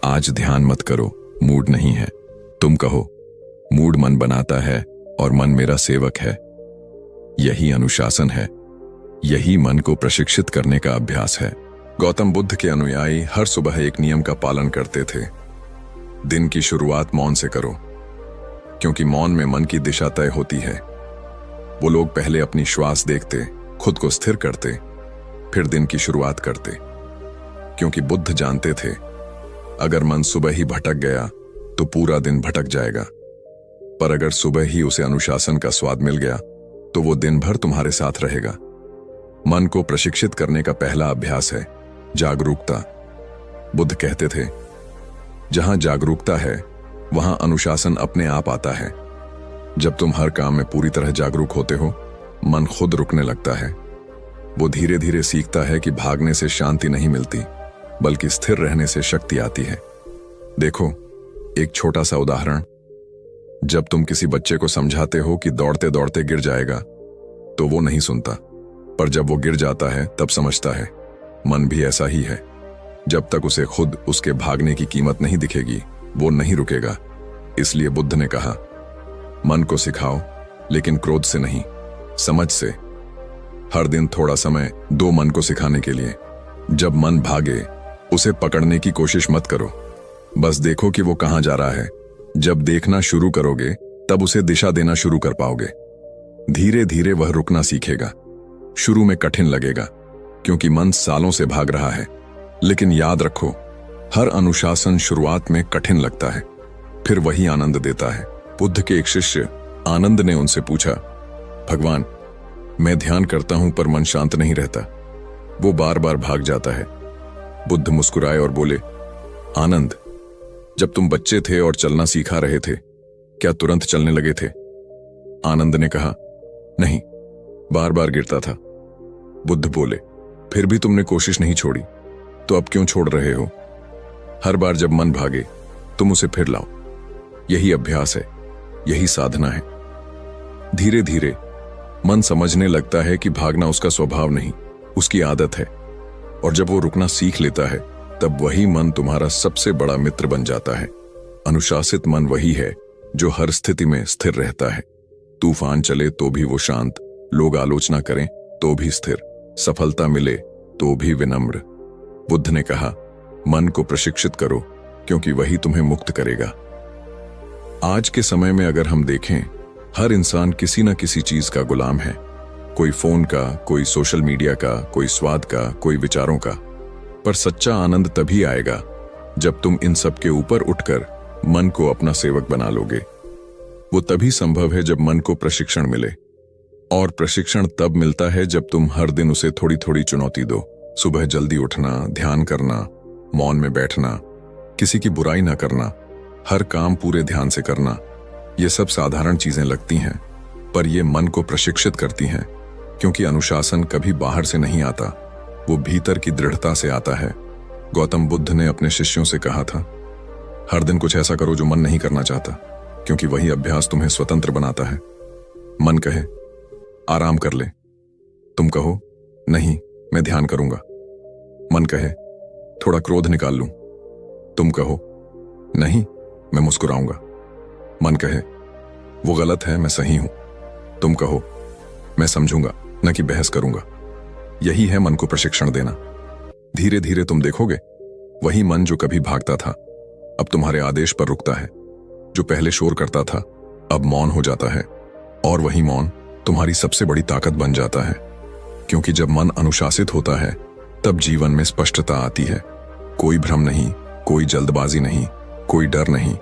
आज ध्यान मत करो, मूड नहीं है। तुम कहो मूड मन बनाता है और मन मेरा सेवक है। यही अनुशासन है, यही मन को प्रशिक्षित करने का अभ्यास है। गौतम बुद्ध के अनुयायी हर सुबह एक नियम का पालन करते थे, दिन की शुरुआत मौन से करो, क्योंकि मौन में मन की दिशा तय होती है। वो लोग पहले अपनी श्वास देखते, खुद को स्थिर करते, फिर दिन की शुरुआत करते, क्योंकि बुद्ध जानते थे अगर मन सुबह ही भटक गया तो पूरा दिन भटक जाएगा, पर अगर सुबह ही उसे अनुशासन का स्वाद मिल गया तो वो दिन भर तुम्हारे साथ रहेगा। मन को प्रशिक्षित करने का पहला अभ्यास है जागरूकता। बुद्ध कहते थे, जहां जागरूकता है वहां अनुशासन अपने आप आता है। जब तुम हर काम में पूरी तरह जागरूक होते हो मन खुद रुकने लगता है। वो धीरे धीरे सीखता है कि भागने से शांति नहीं मिलती, बल्कि स्थिर रहने से शक्ति आती है। देखो, एक छोटा सा उदाहरण। जब तुम किसी बच्चे को समझाते हो कि दौड़ते दौड़ते गिर जाएगा, तो वो नहीं सुनता, पर जब वो गिर जाता है तब समझता है। मन भी ऐसा ही है। जब तक उसे खुद उसके भागने की कीमत नहीं दिखेगी, वो नहीं रुकेगा। इसलिए बुद्ध ने कहा, मन को सिखाओ, लेकिन क्रोध से नहीं, समझ से। हर दिन थोड़ा समय दो मन को सिखाने के लिए। जब मन भागे, उसे पकड़ने की कोशिश मत करो, बस देखो कि वो कहां जा रहा है। जब देखना शुरू करोगे, तब उसे दिशा देना शुरू कर पाओगे। धीरे धीरे वह रुकना सीखेगा। शुरू में कठिन लगेगा, क्योंकि मन सालों से भाग रहा है। लेकिन याद रखो, हर अनुशासन शुरुआत में कठिन लगता है, फिर वही आनंद देता है। बुद्ध के एक शिष्य आनंद ने उनसे पूछा, भगवान, मैं ध्यान करता हूं पर मन शांत नहीं रहता, वो बार बार भाग जाता है। बुद्ध मुस्कुराए और बोले, आनंद, जब तुम बच्चे थे और चलना सीखा रहे थे, क्या तुरंत चलने लगे थे? आनंद ने कहा, नहीं, बार बार गिरता था। बुद्ध बोले, फिर भी तुमने कोशिश नहीं छोड़ी, तो अब क्यों छोड़ रहे हो? हर बार जब मन भागे, तुम उसे फिर लाओ। यही अभ्यास है, यही साधना है। धीरे धीरे मन समझने लगता है कि भागना उसका स्वभाव नहीं, उसकी आदत है। और जब वो रुकना सीख लेता है, तब वही मन तुम्हारा सबसे बड़ा मित्र बन जाता है। अनुशासित मन वही है जो हर स्थिति में स्थिर रहता है। तूफान चले तो भी वो शांत, लोग आलोचना करें तो भी स्थिर, सफलता मिले तो भी विनम्र। बुद्ध ने कहा, मन को प्रशिक्षित करो, क्योंकि वही तुम्हें मुक्त करेगा। आज के समय में अगर हम देखें, हर इंसान किसी न किसी चीज का गुलाम है। कोई फोन का, कोई सोशल मीडिया का, कोई स्वाद का, कोई विचारों का। पर सच्चा आनंद तभी आएगा जब तुम इन सब के ऊपर उठकर मन को अपना सेवक बना लोगे। वो तभी संभव है जब मन को प्रशिक्षण मिले। और प्रशिक्षण तब मिलता है जब तुम हर दिन उसे थोड़ी थोड़ी चुनौती दो। सुबह जल्दी उठना, ध्यान करना, मौन में बैठना, किसी की बुराई ना करना, हर काम पूरे ध्यान से करना। ये सब साधारण चीजें लगती हैं, पर ये मन को प्रशिक्षित करती हैं, क्योंकि अनुशासन कभी बाहर से नहीं आता, वो भीतर की दृढ़ता से आता है। गौतम बुद्ध ने अपने शिष्यों से कहा था, हर दिन कुछ ऐसा करो जो मन नहीं करना चाहता, क्योंकि वही अभ्यास तुम्हें स्वतंत्र बनाता है। मन कहे, आराम कर ले, तुम कहो, नहीं, मैं ध्यान करूंगा। मन कहे, थोड़ा क्रोध निकाल लूं, तुम कहो, नहीं, मैं मुस्कुराऊंगा। मन कहे, वो गलत है, मैं सही हूं, तुम कहो, मैं समझूंगा, न कि बहस करूंगा। यही है मन को प्रशिक्षण देना। धीरे धीरे तुम देखोगे, वही मन जो कभी भागता था, अब तुम्हारे आदेश पर रुकता है। जो पहले शोर करता था, अब मौन हो जाता है। और वही मौन तुम्हारी सबसे बड़ी ताकत बन जाता है, क्योंकि जब मन अनुशासित होता है, तब जीवन में स्पष्टता आती है। कोई भ्रम नहीं, कोई जल्दबाजी नहीं, कोई डर नहीं।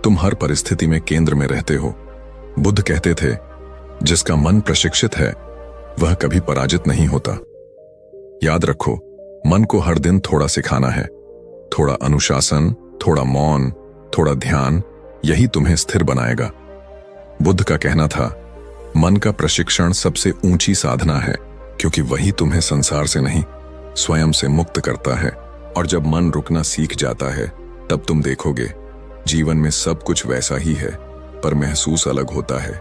तुम हर परिस्थिति में केंद्र में रहते हो। बुद्ध कहते थे, जिसका मन प्रशिक्षित है, वह कभी पराजित नहीं होता। याद रखो, मन को हर दिन थोड़ा सिखाना है। थोड़ा अनुशासन, थोड़ा मौन, थोड़ा ध्यान, यही तुम्हें स्थिर बनाएगा। बुद्ध का कहना था, मन का प्रशिक्षण सबसे ऊंची साधना है, क्योंकि वही तुम्हें संसार से नहीं, स्वयं से मुक्त करता है। और जब मन रुकना सीख जाता है, तब तुम देखोगे, जीवन में सब कुछ वैसा ही है, पर महसूस अलग होता है।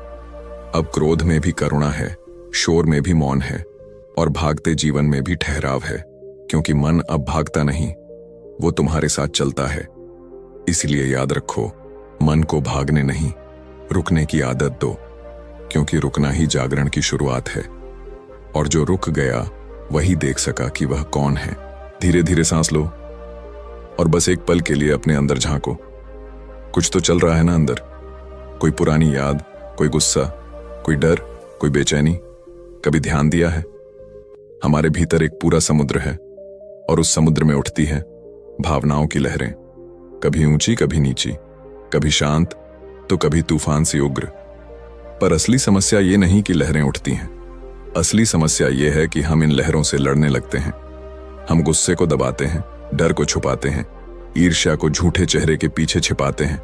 अब क्रोध में भी करुणा है, शोर में भी मौन है, और भागते जीवन में भी ठहराव है, क्योंकि मन अब भागता नहीं, वो तुम्हारे साथ चलता है। इसलिए याद रखो, मन को भागने नहीं, रुकने की आदत दो, क्योंकि रुकना ही जागरण की शुरुआत है। और जो रुक गया, वही देख सका कि वह कौन है। धीरे धीरे सांस लो और बस एक पल के लिए अपने अंदर झांको। कुछ तो चल रहा है ना अंदर, कोई पुरानी याद, कोई गुस्सा, कोई डर, कोई बेचैनी। कभी ध्यान दिया है, हमारे भीतर एक पूरा समुद्र है, और उस समुद्र में उठती है भावनाओं की लहरें, कभी ऊंची, कभी नीची, कभी शांत तो कभी तूफान सी उग्र। पर असली समस्या ये नहीं कि लहरें उठती हैं, असली समस्या ये है कि हम इन लहरों से लड़ने लगते हैं। हम गुस्से को दबाते हैं, डर को छुपाते हैं, ईर्ष्या को झूठे चेहरे के पीछे छिपाते हैं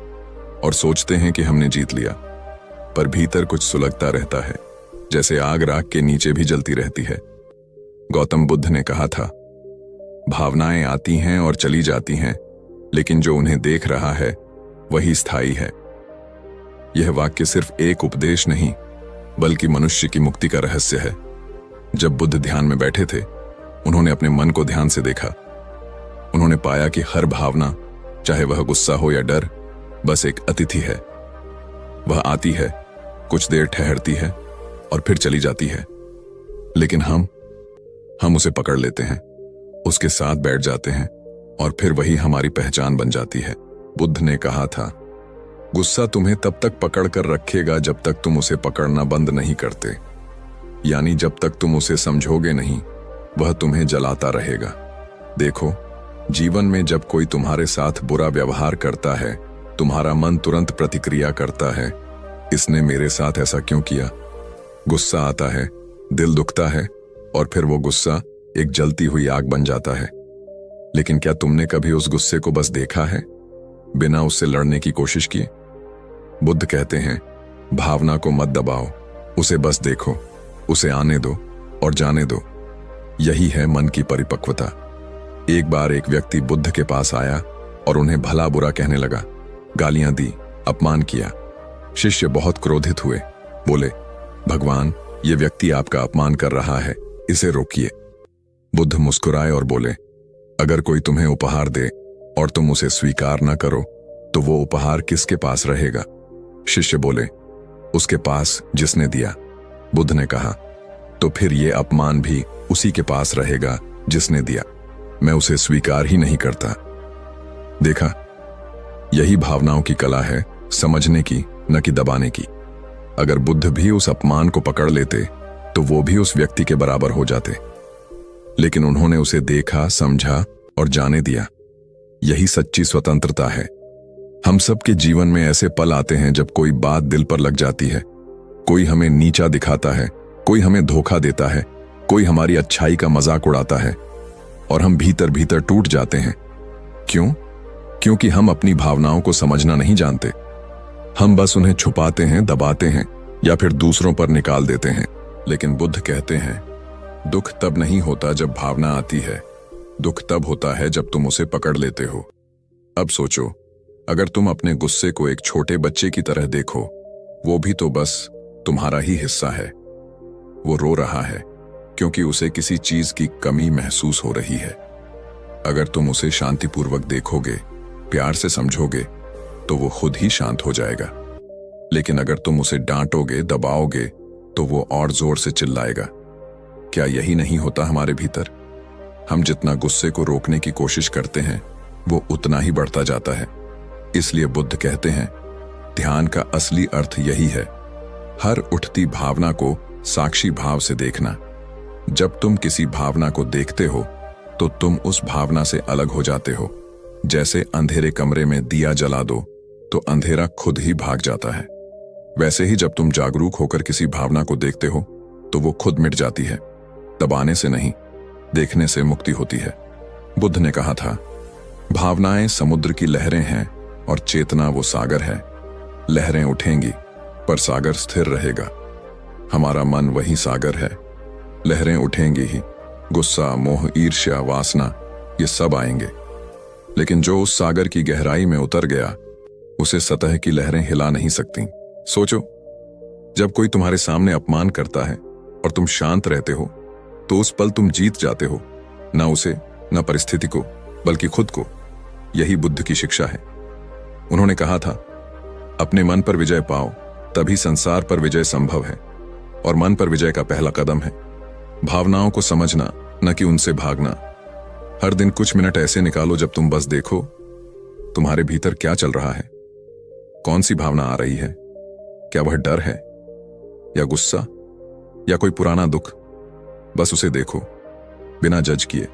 और सोचते हैं कि हमने जीत लिया, पर भीतर कुछ सुलगता रहता है। जैसे आग राख के नीचे भी जलती रहती है। गौतम बुद्ध ने कहा था, भावनाएं आती हैं और चली जाती हैं, लेकिन जो उन्हें देख रहा है वही स्थायी है। यह वाक्य सिर्फ एक उपदेश नहीं, बल्कि मनुष्य की मुक्ति का रहस्य है। जब बुद्ध ध्यान में बैठे थे, उन्होंने अपने मन को ध्यान से देखा। उन्होंने पाया कि हर भावना, चाहे वह गुस्सा हो या डर, बस एक अतिथि है। वह आती है, कुछ देर ठहरती है और फिर चली जाती है। लेकिन हम उसे पकड़ लेते हैं, उसके साथ बैठ जाते हैं और फिर वही हमारी पहचान बन जाती है। बुद्ध ने कहा था, गुस्सा तुम्हें तब तक पकड़ कर रखेगा जब तक तुम उसे पकड़ना बंद नहीं करते। यानी जब तक तुम उसे समझोगे नहीं, वह तुम्हें जलाता रहेगा। देखो, जीवन में जब कोई तुम्हारे साथ बुरा व्यवहार करता है, तुम्हारा मन तुरंत प्रतिक्रिया करता है, इसने मेरे साथ ऐसा क्यों किया। गुस्सा आता है, दिल दुखता है और फिर वो गुस्सा एक जलती हुई आग बन जाता है। लेकिन क्या तुमने कभी उस गुस्से को बस देखा है, बिना उससे लड़ने की कोशिश किए? बुद्ध कहते हैं, भावना को मत दबाओ, उसे बस देखो, उसे आने दो और जाने दो। यही है मन की परिपक्वता। एक बार एक व्यक्ति बुद्ध के पास आया और उन्हें भला बुरा कहने लगा, गालियां दी, अपमान किया। शिष्य बहुत क्रोधित हुए, बोले, भगवान, ये व्यक्ति आपका अपमान कर रहा है, इसे रोकिए। बुद्ध मुस्कुराए और बोले, अगर कोई तुम्हें उपहार दे और तुम उसे स्वीकार न करो, तो वो उपहार किसके पास रहेगा? शिष्य बोले, उसके पास जिसने दिया। बुद्ध ने कहा, तो फिर ये अपमान भी उसी के पास रहेगा जिसने दिया। मैं उसे स्वीकार ही नहीं करता। देखा, यही भावनाओं की कला है, समझने की, न कि दबाने की। अगर बुद्ध भी उस अपमान को पकड़ लेते, तो वो भी उस व्यक्ति के बराबर हो जाते। लेकिन उन्होंने उसे देखा, समझा और जाने दिया। यही सच्ची स्वतंत्रता है। हम सबके जीवन में ऐसे पल आते हैं जब कोई बात दिल पर लग जाती है। कोई हमें नीचा दिखाता है, कोई हमें धोखा देता है, कोई हमारी अच्छाई का मजाक उड़ाता है और हम भीतर भीतर टूट जाते हैं। क्यों? क्योंकि हम अपनी भावनाओं को समझना नहीं जानते। हम बस उन्हें छुपाते हैं, दबाते हैं या फिर दूसरों पर निकाल देते हैं। लेकिन बुद्ध कहते हैं, दुख तब नहीं होता जब भावना आती है, दुख तब होता है जब तुम उसे पकड़ लेते हो। अब सोचो, अगर तुम अपने गुस्से को एक छोटे बच्चे की तरह देखो, वो भी तो बस तुम्हारा ही हिस्सा है। वो रो रहा है क्योंकि उसे किसी चीज की कमी महसूस हो रही है। अगर तुम उसे शांतिपूर्वक देखोगे, प्यार से समझोगे, तो वो खुद ही शांत हो जाएगा। लेकिन अगर तुम उसे डांटोगे, दबाओगे, तो वो और जोर से चिल्लाएगा। क्या यही नहीं होता हमारे भीतर? हम जितना गुस्से को रोकने की कोशिश करते हैं, वो उतना ही बढ़ता जाता है। इसलिए बुद्ध कहते हैं, ध्यान का असली अर्थ यही है, हर उठती भावना को साक्षी भाव से देखना। जब तुम किसी भावना को देखते हो, तो तुम उस भावना से अलग हो जाते हो। जैसे अंधेरे कमरे में दिया जला दो, तो अंधेरा खुद ही भाग जाता है। वैसे ही जब तुम जागरूक होकर किसी भावना को देखते हो, तो वो खुद मिट जाती है। दबाने से नहीं, देखने से मुक्ति होती है। बुद्ध ने कहा था, भावनाएं समुद्र की लहरें हैं और चेतना वो सागर है। लहरें उठेंगी, पर सागर स्थिर रहेगा। हमारा मन वही सागर है। लहरें उठेंगी ही, गुस्सा, मोह, ईर्ष्या, वासना, ये सब आएंगे। लेकिन जो उस सागर की गहराई में उतर गया, उसे सतह की लहरें हिला नहीं सकती। सोचो, जब कोई तुम्हारे सामने अपमान करता है और तुम शांत रहते हो, तो उस पल तुम जीत जाते हो, ना उसे, ना परिस्थिति को, बल्कि खुद को। यही बुद्ध की शिक्षा है। उन्होंने कहा था, अपने मन पर विजय पाओ, तभी संसार पर विजय संभव है। और मन पर विजय का पहला कदम है भावनाओं को समझना, न कि उनसे भागना। हर दिन कुछ मिनट ऐसे निकालो जब तुम बस देखो, तुम्हारे भीतर क्या चल रहा है, कौन सी भावना आ रही है। क्या वह डर है या गुस्सा या कोई पुराना दुख? बस उसे देखो, बिना जज किए।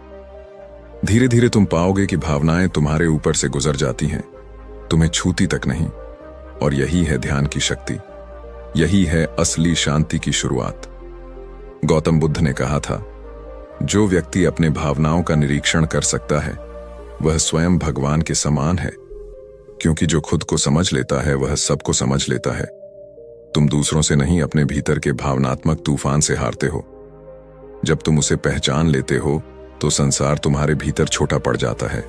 धीरे धीरे तुम पाओगे कि भावनाएं तुम्हारे ऊपर से गुजर जाती हैं, तुम्हें छूती तक नहीं। और यही है ध्यान की शक्ति, यही है असली शांति की शुरुआत। गौतम बुद्ध ने कहा था, जो व्यक्ति अपने भावनाओं का निरीक्षण कर सकता है, वह स्वयं भगवान के समान है। क्योंकि जो खुद को समझ लेता है, वह सबको समझ लेता है। तुम दूसरों से नहीं, अपने भीतर के भावनात्मक तूफान से हारते हो। जब तुम उसे पहचान लेते हो तो संसार तुम्हारे भीतर छोटा पड़ जाता है।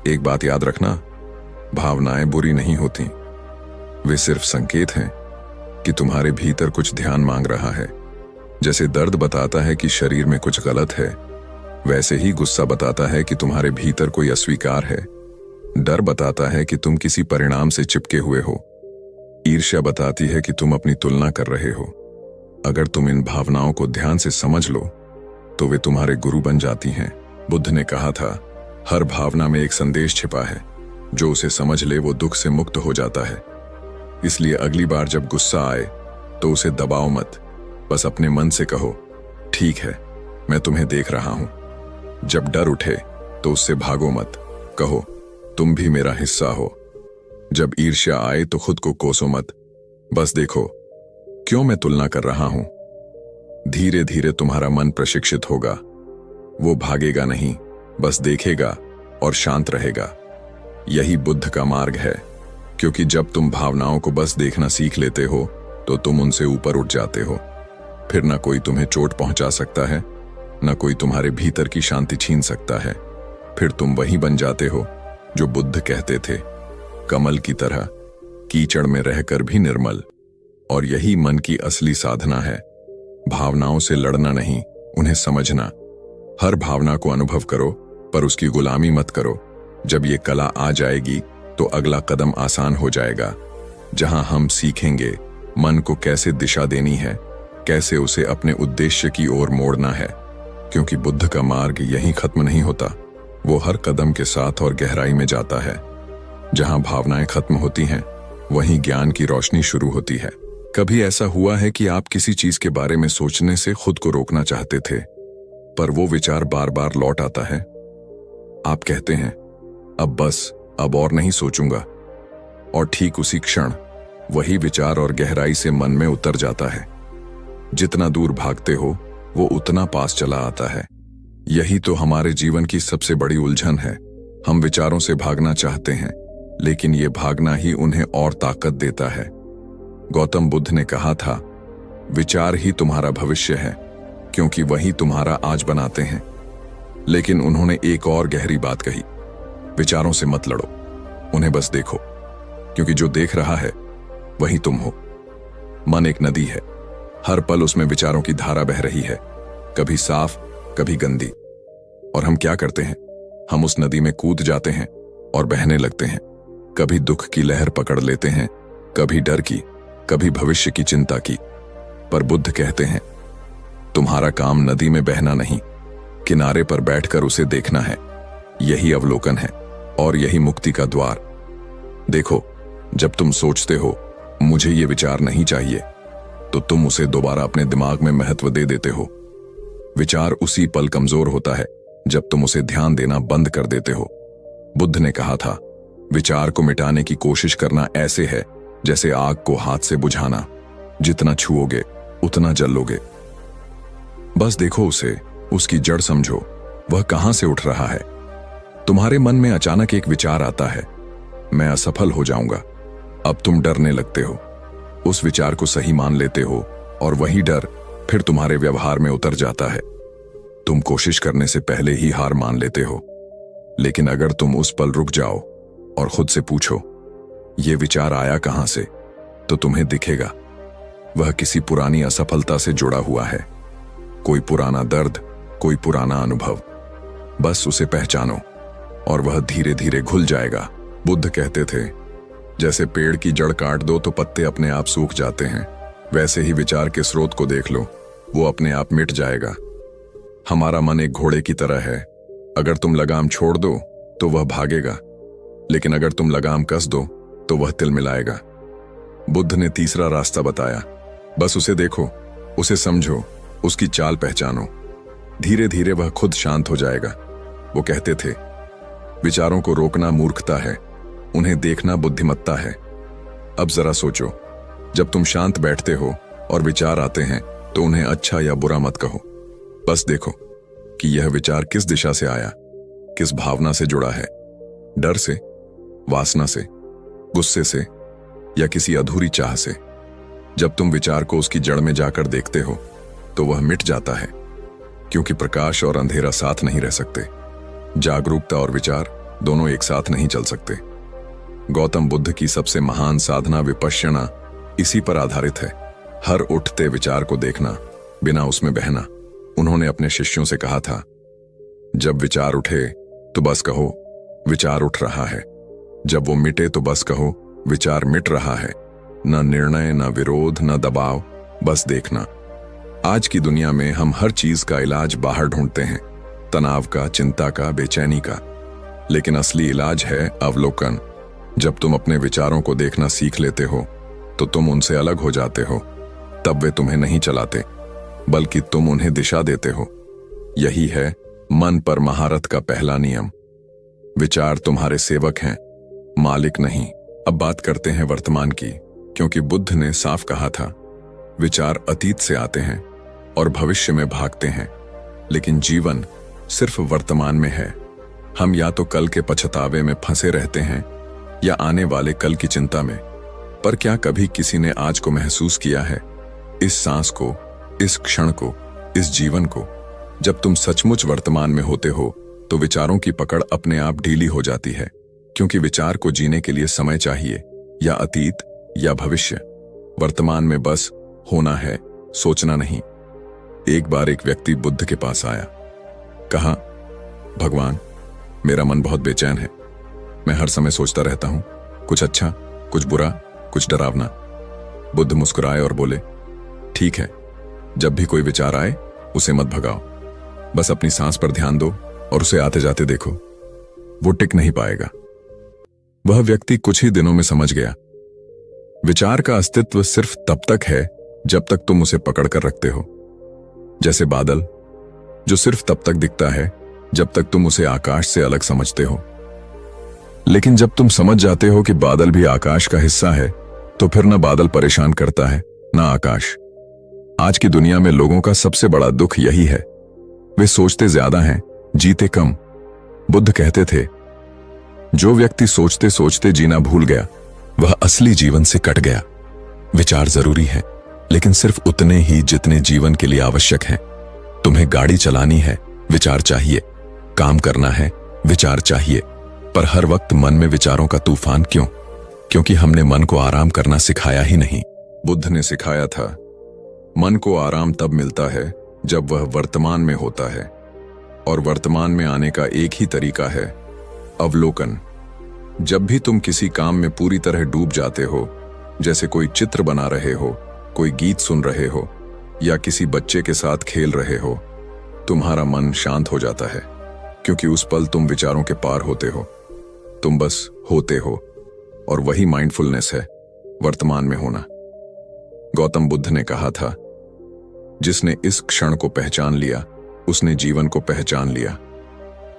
एक बात याद रखना, भावनाएं बुरी नहीं होती, वे सिर्फ संकेत हैं कि तुम्हारे भीतर कुछ ध्यान मांग रहा है। जैसे दर्द बताता है कि शरीर में कुछ गलत है, वैसे ही गुस्सा बताता है कि तुम्हारे भीतर कोई अस्वीकार है। डर बताता है कि तुम किसी परिणाम से चिपके हुए हो। ईर्ष्या बताती है कि तुम अपनी तुलना कर रहे हो। अगर तुम इन भावनाओं को ध्यान से समझ लो तो वे तुम्हारे गुरु बन जाती हैं। बुद्ध ने कहा था, हर भावना में एक संदेश छिपा है, जो उसे समझ ले वो दुख से मुक्त हो जाता है। इसलिए अगली बार जब गुस्सा आए तो उसे दबाओ मत, बस अपने मन से कहो, ठीक है, मैं तुम्हें देख रहा हूं। जब डर उठे तो उससे भागो मत, कहो, तुम भी मेरा हिस्सा हो। जब ईर्ष्या आए तो खुद को कोसो मत, बस देखो, क्यों मैं तुलना कर रहा हूं। धीरे धीरे तुम्हारा मन प्रशिक्षित होगा, वो भागेगा नहीं, बस देखेगा और शांत रहेगा। यही बुद्ध का मार्ग है, क्योंकि जब तुम भावनाओं को बस देखना सीख लेते हो तो तुम उनसे ऊपर उठ जाते हो। फिर न कोई तुम्हें चोट पहुंचा सकता है, न कोई तुम्हारे भीतर की शांति छीन सकता है। फिर तुम वही बन जाते हो जो बुद्ध कहते थे, कमल की तरह कीचड़ में रहकर भी निर्मल। और यही मन की असली साधना है, भावनाओं से लड़ना नहीं, उन्हें समझना। हर भावना को अनुभव करो, पर उसकी गुलामी मत करो। जब ये कला आ जाएगी तो अगला कदम आसान हो जाएगा, जहां हम सीखेंगे मन को कैसे दिशा देनी है, कैसे उसे अपने उद्देश्य की ओर मोड़ना है। क्योंकि बुद्ध का मार्ग यहीं खत्म नहीं होता, वो हर कदम के साथ और गहराई में जाता है। जहां भावनाएं खत्म होती हैं, वहीं ज्ञान की रोशनी शुरू होती है। कभी ऐसा हुआ है कि आप किसी चीज के बारे में सोचने से खुद को रोकना चाहते थे, पर वो विचार बार बार लौट आता है? आप कहते हैं, अब बस, अब और नहीं सोचूंगा, और ठीक उसी क्षण वही विचार और गहराई से मन में उतर जाता है। जितना दूर भागते हो वो उतना पास चला आता है। यही तो हमारे जीवन की सबसे बड़ी उलझन है। हम विचारों से भागना चाहते हैं, लेकिन ये भागना ही उन्हें और ताकत देता है। गौतम बुद्ध ने कहा था, विचार ही तुम्हारा भविष्य है, क्योंकि वही तुम्हारा आज बनाते हैं। लेकिन उन्होंने एक और गहरी बात कही, विचारों से मत लड़ो, उन्हें बस देखो, क्योंकि जो देख रहा है वही तुम हो। मन एक नदी है, हर पल उसमें विचारों की धारा बह रही है, कभी साफ, कभी गंदी। और हम क्या करते हैं? हम उस नदी में कूद जाते हैं और बहने लगते हैं। कभी दुख की लहर पकड़ लेते हैं, कभी डर की, कभी भविष्य की चिंता की। पर बुद्ध कहते हैं, तुम्हारा काम नदी में बहना नहीं, किनारे पर बैठकर उसे देखना है। यही अवलोकन है और यही मुक्ति का द्वार। देखो, जब तुम सोचते हो मुझे ये विचार नहीं चाहिए, तो तुम उसे दोबारा अपने दिमाग में महत्व दे देते हो। विचार उसी पल कमजोर होता है जब तुम उसे ध्यान देना बंद कर देते हो। बुद्ध ने कहा था, विचार को मिटाने की कोशिश करना ऐसे है जैसे आग को हाथ से बुझाना, जितना छुओगे उतना जलोगे। बस देखो उसे, उसकी जड़ समझो, वह कहां से उठ रहा है। तुम्हारे मन में अचानक एक विचार आता है, मैं असफल हो जाऊंगा। अब तुम डरने लगते हो, उस विचार को सही मान लेते हो, और वही डर फिर तुम्हारे व्यवहार में उतर जाता है। तुम कोशिश करने से पहले ही हार मान लेते हो। लेकिन अगर तुम उस पल रुक जाओ और खुद से पूछो, ये विचार आया कहां से, तो तुम्हें दिखेगा वह किसी पुरानी असफलता से जुड़ा हुआ है। कोई पुराना दर्द, कोई पुराना अनुभव। बस उसे पहचानो और वह धीरे धीरे घुल जाएगा। बुद्ध कहते थे, जैसे पेड़ की जड़ काट दो तो पत्ते अपने आप सूख जाते हैं, वैसे ही विचार के स्रोत को देख लो, वो अपने आप मिट जाएगा। हमारा मन एक घोड़े की तरह है, अगर तुम लगाम छोड़ दो तो वह भागेगा, लेकिन अगर तुम लगाम कस दो तो वह तिलमिलाएगा। बुद्ध ने तीसरा रास्ता बताया, बस उसे देखो, उसे समझो, उसकी चाल पहचानो। धीरे धीरे वह खुद शांत हो जाएगा। वो कहते थे, विचारों को रोकना मूर्खता है, उन्हें देखना बुद्धिमत्ता है। अब जरा सोचो, जब तुम शांत बैठते हो और विचार आते हैं तो उन्हें अच्छा या बुरा मत कहो। बस देखो कि यह विचार किस दिशा से आया, किस भावना से जुड़ा है, डर से, वासना से, गुस्से से, या किसी अधूरी चाह से। जब तुम विचार को उसकी जड़ में जाकर देखते हो तो वह मिट जाता है, क्योंकि प्रकाश और अंधेरा साथ नहीं रह सकते। जागरूकता और विचार दोनों एक साथ नहीं चल सकते। गौतम बुद्ध की सबसे महान साधना विपश्यना इसी पर आधारित है। हर उठते विचार को देखना, बिना उसमें बहना। उन्होंने अपने शिष्यों से कहा था, जब विचार उठे तो बस कहो विचार उठ रहा है, जब वो मिटे तो बस कहो विचार मिट रहा है। न निर्णय, न विरोध, न दबाव, बस देखना। आज की दुनिया में हम हर चीज का इलाज बाहर ढूंढते हैं, तनाव का, चिंता का, बेचैनी का, लेकिन असली इलाज है अवलोकन। जब तुम अपने विचारों को देखना सीख लेते हो तो तुम उनसे अलग हो जाते हो। तब वे तुम्हें नहीं चलाते, बल्कि तुम उन्हें दिशा देते हो। यही है मन पर महारत का पहला नियम। विचार तुम्हारे सेवक हैं, मालिक नहीं। अब बात करते हैं वर्तमान की, क्योंकि बुद्ध ने साफ कहा था, विचार अतीत से आते हैं और भविष्य में भागते हैं, लेकिन जीवन सिर्फ वर्तमान में है। हम या तो कल के पछतावे में फंसे रहते हैं या आने वाले कल की चिंता में। पर क्या कभी किसी ने आज को महसूस किया है, इस सांस को, इस क्षण को, इस जीवन को? जब तुम सचमुच वर्तमान में होते हो तो विचारों की पकड़ अपने आप ढीली हो जाती है, क्योंकि विचार को जीने के लिए समय चाहिए, या अतीत या भविष्य। वर्तमान में बस होना है, सोचना नहीं। एक बार एक व्यक्ति बुद्ध के पास आया, कहा, भगवान, मेरा मन बहुत बेचैन है। मैं हर समय सोचता रहता हूं, कुछ अच्छा, कुछ बुरा, कुछ डरावना। बुद्ध मुस्कुराए और बोले, ठीक है, जब भी कोई विचार आए उसे मत भगाओ, बस अपनी सांस पर ध्यान दो और उसे आते जाते देखो। वो टिक नहीं पाएगा। वह व्यक्ति कुछ ही दिनों में समझ गया, विचार का अस्तित्व सिर्फ तब तक है जब तक तुम उसे पकड़ कर रखते हो। जैसे बादल, जो सिर्फ तब तक दिखता है जब तक तुम उसे आकाश से अलग समझते हो। लेकिन जब तुम समझ जाते हो कि बादल भी आकाश का हिस्सा है, तो फिर न बादल परेशान करता है, न आकाश। आज की दुनिया में लोगों का सबसे बड़ा दुख यही है, वे सोचते ज्यादा हैं, जीते कम। बुद्ध कहते थे, जो व्यक्ति सोचते सोचते जीना भूल गया वह असली जीवन से कट गया। विचार जरूरी है, लेकिन सिर्फ उतने ही जितने जीवन के लिए आवश्यक हैं। तुम्हें गाड़ी चलानी है, विचार चाहिए। काम करना है, विचार चाहिए। पर हर वक्त मन में विचारों का तूफान क्यों? क्योंकि हमने मन को आराम करना सिखाया ही नहीं। बुद्ध ने सिखाया था, मन को आराम तब मिलता है जब वह वर्तमान में होता है, और वर्तमान में आने का एक ही तरीका है, अवलोकन। जब भी तुम किसी काम में पूरी तरह डूब जाते हो, जैसे कोई चित्र बना रहे हो, कोई गीत सुन रहे हो, या किसी बच्चे के साथ खेल रहे हो, तुम्हारा मन शांत हो जाता है, क्योंकि उस पल तुम विचारों के पार होते हो। तुम बस होते हो, और वही माइंडफुलनेस है, वर्तमान में होना। गौतम बुद्ध ने कहा था, जिसने इस क्षण को पहचान लिया उसने जीवन को पहचान लिया।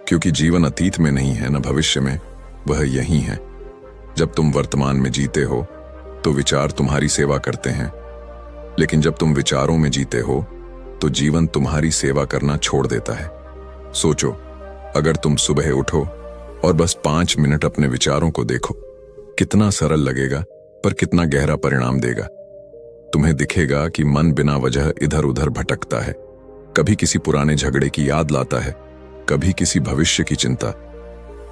क्योंकि जीवन अतीत में नहीं है, न भविष्य में, वह यही है। जब तुम वर्तमान में जीते हो तो विचार तुम्हारी सेवा करते हैं, लेकिन जब तुम विचारों में जीते हो तो जीवन तुम्हारी सेवा करना छोड़ देता है। सोचो, अगर तुम सुबह उठो और बस 5 मिनट अपने विचारों को देखो, कितना सरल लगेगा, पर कितना गहरा परिणाम देगा। तुम्हें दिखेगा कि मन बिना वजह इधर उधर भटकता है, कभी किसी पुराने झगड़े की याद लाता है, कभी किसी भविष्य की चिंता।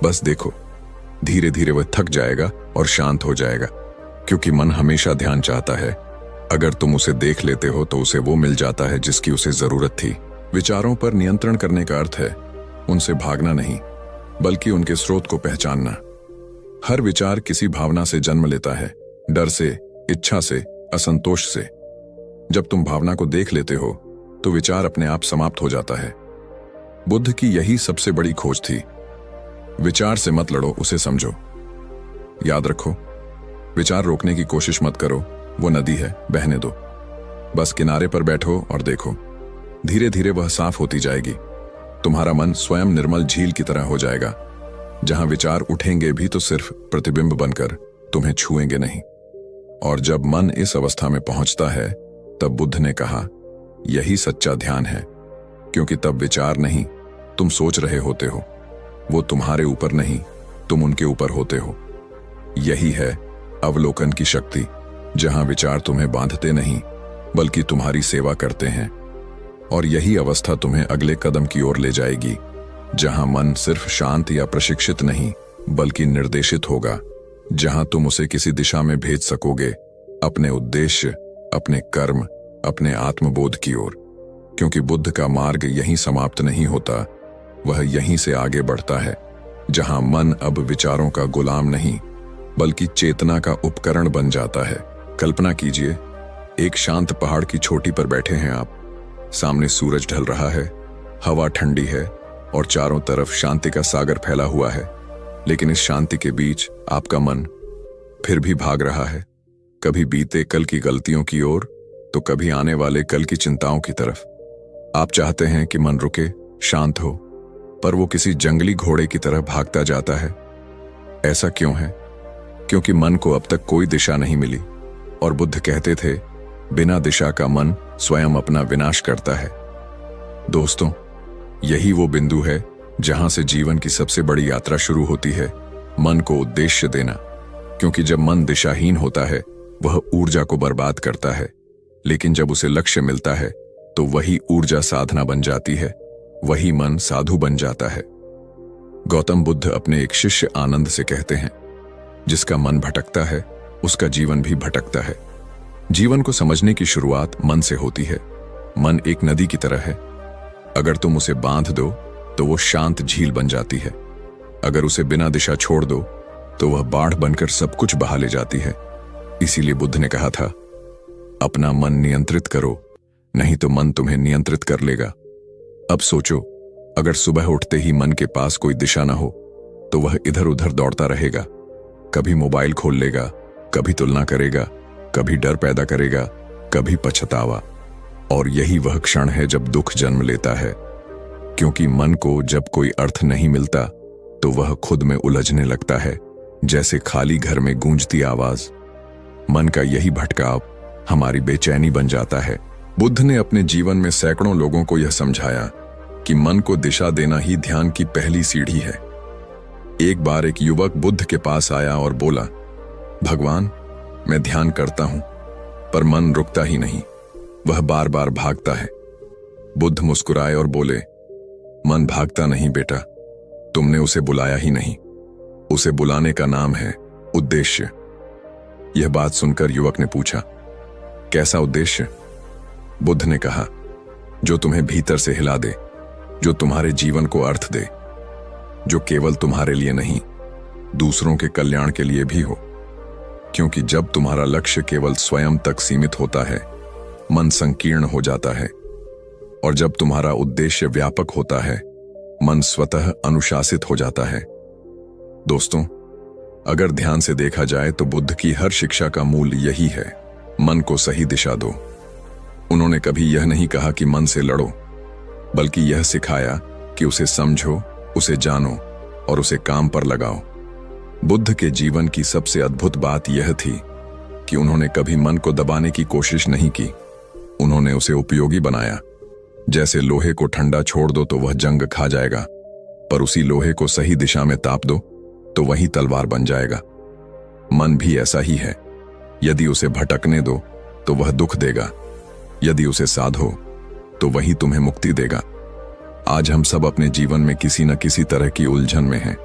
बस देखो, धीरे धीरे वह थक जाएगा और शांत हो जाएगा, क्योंकि मन हमेशा ध्यान चाहता है। अगर तुम उसे देख लेते हो तो उसे वो मिल जाता है जिसकी उसे जरूरत थी। विचारों पर नियंत्रण करने का अर्थ है उनसे भागना नहीं, बल्कि उनके स्रोत को पहचानना। हर विचार किसी भावना से जन्म लेता है, डर से, इच्छा से, असंतोष से। जब तुम भावना को देख लेते हो तो विचार अपने आप समाप्त हो जाता है। बुद्ध की यही सबसे बड़ी खोज थी। विचार से मत लड़ो, उसे समझो। याद रखो, विचार रोकने की कोशिश मत करो, वो नदी है, बहने दो। बस किनारे पर बैठो और देखो, धीरे धीरे वह साफ होती जाएगी। तुम्हारा मन स्वयं निर्मल झील की तरह हो जाएगा, जहां विचार उठेंगे भी तो सिर्फ प्रतिबिंब बनकर, तुम्हें छुएंगे नहीं। और जब मन इस अवस्था में पहुंचता है, तब बुद्ध ने कहा, यही सच्चा ध्यान है, क्योंकि तब विचार नहीं, तुम सोच रहे होते हो, वो तुम्हारे ऊपर नहीं, तुम उनके ऊपर होते हो। यही है अवलोकन की शक्ति। जहां विचार तुम्हें बांधते नहीं बल्कि तुम्हारी सेवा करते हैं। और यही अवस्था तुम्हें अगले कदम की ओर ले जाएगी, जहां मन सिर्फ शांत या प्रशिक्षित नहीं बल्कि निर्देशित होगा, जहां तुम उसे किसी दिशा में भेज सकोगे, अपने उद्देश्य, अपने कर्म, अपने आत्मबोध की ओर। क्योंकि बुद्ध का मार्ग यहीं समाप्त नहीं होता, वह यहीं से आगे बढ़ता है, जहां मन अब विचारों का गुलाम नहीं बल्कि चेतना का उपकरण बन जाता है। कल्पना कीजिए, एक शांत पहाड़ की चोटी पर बैठे हैं आप। सामने सूरज ढल रहा है, हवा ठंडी है और चारों तरफ शांति का सागर फैला हुआ है। लेकिन इस शांति के बीच आपका मन फिर भी भाग रहा है, कभी बीते कल की गलतियों की ओर तो कभी आने वाले कल की चिंताओं की तरफ। आप चाहते हैं कि मन रुके, शांत हो, पर वो किसी जंगली घोड़े की तरह भागता जाता है। ऐसा क्यों है? क्योंकि मन को अब तक कोई दिशा नहीं मिली। और बुद्ध कहते थे, बिना दिशा का मन स्वयं अपना विनाश करता है। दोस्तों, यही वो बिंदु है जहां से जीवन की सबसे बड़ी यात्रा शुरू होती है, मन को उद्देश्य देना। क्योंकि जब मन दिशाहीन होता है वह ऊर्जा को बर्बाद करता है, लेकिन जब उसे लक्ष्य मिलता है तो वही ऊर्जा साधना बन जाती है, वही मन साधु बन जाता है। गौतम बुद्ध अपने एक शिष्य आनंद से कहते हैं, जिसका मन भटकता है उसका जीवन भी भटकता है। जीवन को समझने की शुरुआत मन से होती है। मन एक नदी की तरह है, अगर तुम उसे बांध दो तो वो शांत झील बन जाती है। अगर उसे बिना दिशा छोड़ दो तो वह बाढ़ बनकर सब कुछ बहा ले जाती है। इसीलिए बुद्ध ने कहा था, अपना मन नियंत्रित करो, नहीं तो मन तुम्हें नियंत्रित कर लेगा। अब सोचो, अगर सुबह उठते ही मन के पास कोई दिशा ना हो तो वह इधर उधर दौड़ता रहेगा। कभी मोबाइल खोल लेगा, कभी तुलना करेगा, कभी डर पैदा करेगा, कभी पछतावा। और यही वह क्षण है जब दुख जन्म लेता है। क्योंकि मन को जब कोई अर्थ नहीं मिलता तो वह खुद में उलझने लगता है, जैसे खाली घर में गूंजती आवाज। मन का यही भटकाव हमारी बेचैनी बन जाता है। बुद्ध ने अपने जीवन में सैकड़ों लोगों को यह समझाया कि मन को दिशा देना ही ध्यान की पहली सीढ़ी है। एक बार एक युवक बुद्ध के पास आया और बोला, भगवान, मैं ध्यान करता हूं पर मन रुकता ही नहीं, वह बार बार भागता है। बुद्ध मुस्कुराए और बोले, मन भागता नहीं बेटा, तुमने उसे बुलाया ही नहीं। उसे बुलाने का नाम है उद्देश्य। यह बात सुनकर युवक ने पूछा, कैसा उद्देश्य? बुद्ध ने कहा, जो तुम्हें भीतर से हिला दे, जो तुम्हारे जीवन को अर्थ दे, जो केवल तुम्हारे लिए नहीं दूसरों के कल्याण के लिए भी हो। क्योंकि जब तुम्हारा लक्ष्य केवल स्वयं तक सीमित होता है, मन संकीर्ण हो जाता है, और जब तुम्हारा उद्देश्य व्यापक होता है, मन स्वतः अनुशासित हो जाता है। दोस्तों, अगर ध्यान से देखा जाए तो बुद्ध की हर शिक्षा का मूल यही है, मन को सही दिशा दो। उन्होंने कभी यह नहीं कहा कि मन से लड़ो, बल्कि यह सिखाया कि उसे समझो, उसे जानो और उसे काम पर लगाओ। बुद्ध के जीवन की सबसे अद्भुत बात यह थी कि उन्होंने कभी मन को दबाने की कोशिश नहीं की, उन्होंने उसे उपयोगी बनाया। जैसे लोहे को ठंडा छोड़ दो तो वह जंग खा जाएगा, पर उसी लोहे को सही दिशा में ताप दो तो वही तलवार बन जाएगा। मन भी ऐसा ही है, यदि उसे भटकने दो तो वह दुख देगा, यदि उसे साधो तो वही तुम्हें मुक्ति देगा। आज हम सब अपने जीवन में किसी न किसी तरह की उलझन में हैं।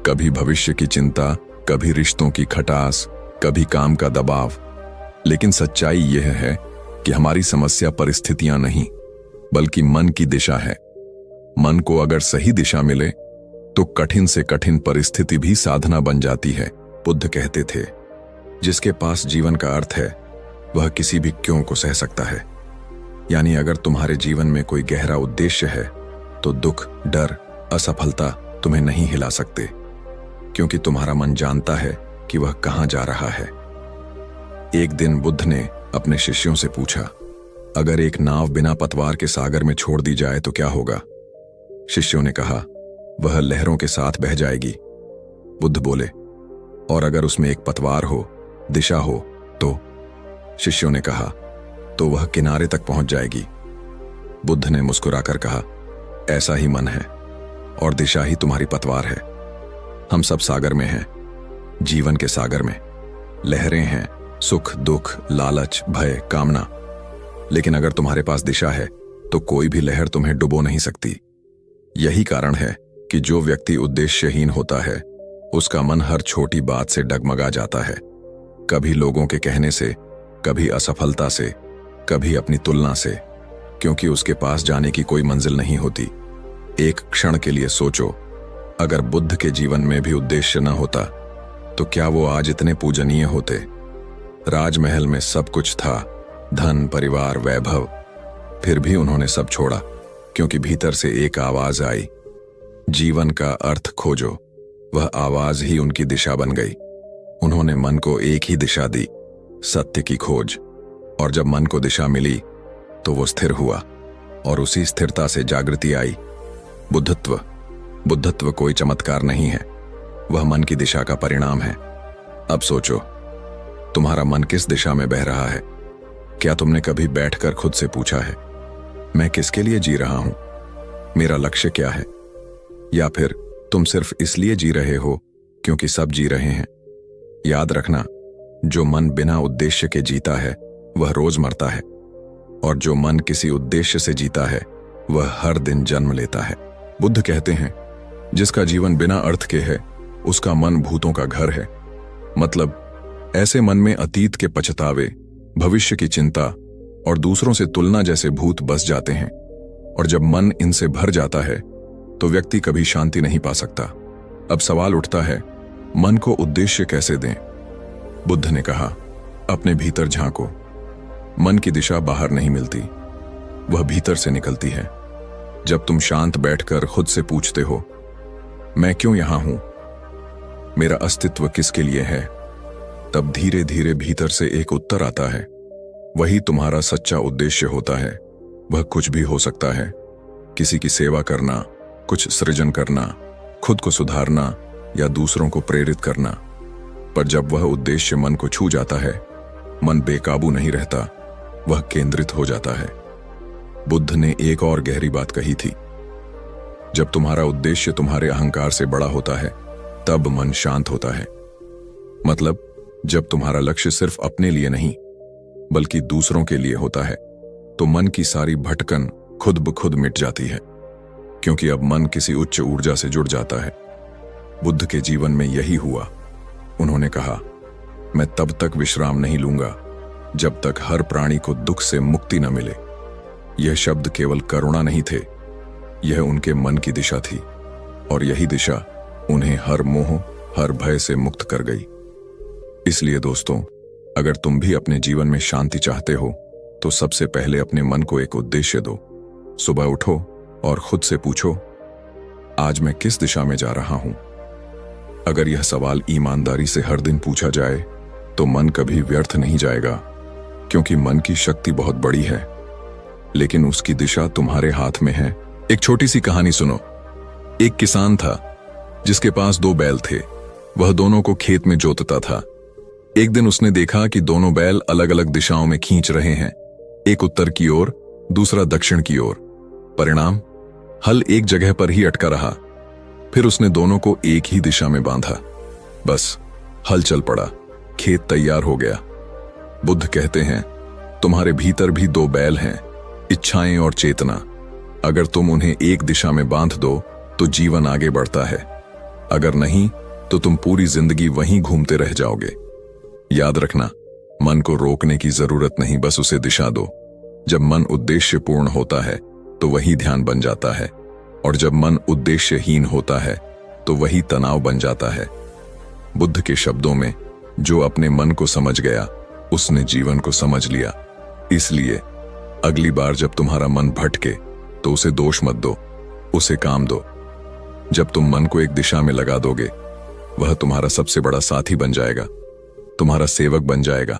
कभी भविष्य की चिंता, कभी रिश्तों की खटास, कभी काम का दबाव। लेकिन सच्चाई यह है कि हमारी समस्या परिस्थितियां नहीं बल्कि मन की दिशा है। मन को अगर सही दिशा मिले तो कठिन से कठिन परिस्थिति भी साधना बन जाती है। बुद्ध कहते थे, जिसके पास जीवन का अर्थ है वह किसी भी क्यों को सह सकता है। यानी अगर तुम्हारे जीवन में कोई गहरा उद्देश्य है तो दुख, डर, असफलता तुम्हें नहीं हिला सकते, क्योंकि तुम्हारा मन जानता है कि वह कहां जा रहा है। एक दिन बुद्ध ने अपने शिष्यों से पूछा, अगर एक नाव बिना पतवार के सागर में छोड़ दी जाए तो क्या होगा? शिष्यों ने कहा, वह लहरों के साथ बह जाएगी। बुद्ध बोले, और अगर उसमें एक पतवार हो, दिशा हो तो? शिष्यों ने कहा, तो वह किनारे तक पहुंच जाएगी। बुद्ध ने मुस्कुराकर कहा, ऐसा ही मन है और दिशा ही तुम्हारी पतवार है। हम सब सागर में हैं, जीवन के सागर में। लहरें हैं सुख, दुख, लालच, भय, कामना। लेकिन अगर तुम्हारे पास दिशा है तो कोई भी लहर तुम्हें डुबो नहीं सकती। यही कारण है कि जो व्यक्ति उद्देश्यहीन होता है उसका मन हर छोटी बात से डगमगा जाता है, कभी लोगों के कहने से, कभी असफलता से, कभी अपनी तुलना से, क्योंकि उसके पास जाने की कोई मंजिल नहीं होती। एक क्षण के लिए सोचो, अगर बुद्ध के जीवन में भी उद्देश्य न होता तो क्या वो आज इतने पूजनीय होते? राजमहल में सब कुछ था, धन, परिवार, वैभव, फिर भी उन्होंने सब छोड़ा क्योंकि भीतर से एक आवाज आई, जीवन का अर्थ खोजो। वह आवाज ही उनकी दिशा बन गई। उन्होंने मन को एक ही दिशा दी, सत्य की खोज। और जब मन को दिशा मिली तो वो स्थिर हुआ और उसी स्थिरता से जागृति आई। बुद्धत्व कोई चमत्कार नहीं है, वह मन की दिशा का परिणाम है। अब सोचो, तुम्हारा मन किस दिशा में बह रहा है? क्या तुमने कभी बैठकर खुद से पूछा है, मैं किसके लिए जी रहा हूं? मेरा लक्ष्य क्या है? या फिर तुम सिर्फ इसलिए जी रहे हो क्योंकि सब जी रहे हैं? याद रखना, जो मन बिना उद्देश्य के जीता है वह रोज मरता है, और जो मन किसी उद्देश्य से जीता है वह हर दिन जन्म लेता है। बुद्ध कहते हैं, जिसका जीवन बिना अर्थ के है उसका मन भूतों का घर है। मतलब ऐसे मन में अतीत के पछतावे, भविष्य की चिंता और दूसरों से तुलना जैसे भूत बस जाते हैं। और जब मन इनसे भर जाता है तो व्यक्ति कभी शांति नहीं पा सकता। अब सवाल उठता है, मन को उद्देश्य कैसे दें? बुद्ध ने कहा, अपने भीतर झांको। मन की दिशा बाहर नहीं मिलती, वह भीतर से निकलती है। जब तुम शांत बैठकर खुद से पूछते हो, मैं क्यों यहां हूं, मेरा अस्तित्व किसके लिए है, तब धीरे धीरे भीतर से एक उत्तर आता है। वही तुम्हारा सच्चा उद्देश्य होता है। वह कुछ भी हो सकता है, किसी की सेवा करना, कुछ सृजन करना, खुद को सुधारना या दूसरों को प्रेरित करना। पर जब वह उद्देश्य मन को छू जाता है, मन बेकाबू नहीं रहता, वह केंद्रित हो जाता है। बुद्ध ने एक और गहरी बात कही थी, जब तुम्हारा उद्देश्य तुम्हारे अहंकार से बड़ा होता है तब मन शांत होता है। मतलब जब तुम्हारा लक्ष्य सिर्फ अपने लिए नहीं बल्कि दूसरों के लिए होता है तो मन की सारी भटकन खुद ब खुद मिट जाती है, क्योंकि अब मन किसी उच्च ऊर्जा से जुड़ जाता है। बुद्ध के जीवन में यही हुआ। उन्होंने कहा, मैं तब तक विश्राम नहीं लूंगा जब तक हर प्राणी को दुख से मुक्ति न मिले। यह शब्द केवल करुणा नहीं थे, यह उनके मन की दिशा थी, और यही दिशा उन्हें हर मोह, हर भय से मुक्त कर गई। इसलिए दोस्तों, अगर तुम भी अपने जीवन में शांति चाहते हो तो सबसे पहले अपने मन को एक उद्देश्य दो। सुबह उठो और खुद से पूछो, आज मैं किस दिशा में जा रहा हूं? अगर यह सवाल ईमानदारी से हर दिन पूछा जाए तो मन कभी व्यर्थ नहीं जाएगा, क्योंकि मन की शक्ति बहुत बड़ी है, लेकिन उसकी दिशा तुम्हारे हाथ में है। एक छोटी सी कहानी सुनो। एक किसान था जिसके पास 2 बैल थे। वह दोनों को खेत में जोतता था। एक दिन उसने देखा कि दोनों बैल अलग अलग दिशाओं में खींच रहे हैं, एक उत्तर की ओर, दूसरा दक्षिण की ओर। परिणाम, हल एक जगह पर ही अटका रहा। फिर उसने दोनों को एक ही दिशा में बांधा। बस हल चल पड़ा, खेत तैयार हो गया। बुद्ध कहते हैं, तुम्हारे भीतर भी 2 बैल हैं, इच्छाएं और चेतना। अगर तुम उन्हें एक दिशा में बांध दो तो जीवन आगे बढ़ता है, अगर नहीं तो तुम पूरी जिंदगी वहीं घूमते रह जाओगे। याद रखना, मन को रोकने की जरूरत नहीं, बस उसे दिशा दो। जब मन उद्देश्य पूर्ण होता है तो वही ध्यान बन जाता है, और जब मन उद्देश्यहीन होता है तो वही तनाव बन जाता है। बुद्ध के शब्दों में, जो अपने मन को समझ गया उसने जीवन को समझ लिया। इसलिए अगली बार जब तुम्हारा मन भटके तो उसे दोष मत दो, उसे काम दो। जब तुम मन को एक दिशा में लगा दोगे, वह तुम्हारा सबसे बड़ा साथी बन जाएगा, तुम्हारा सेवक बन जाएगा,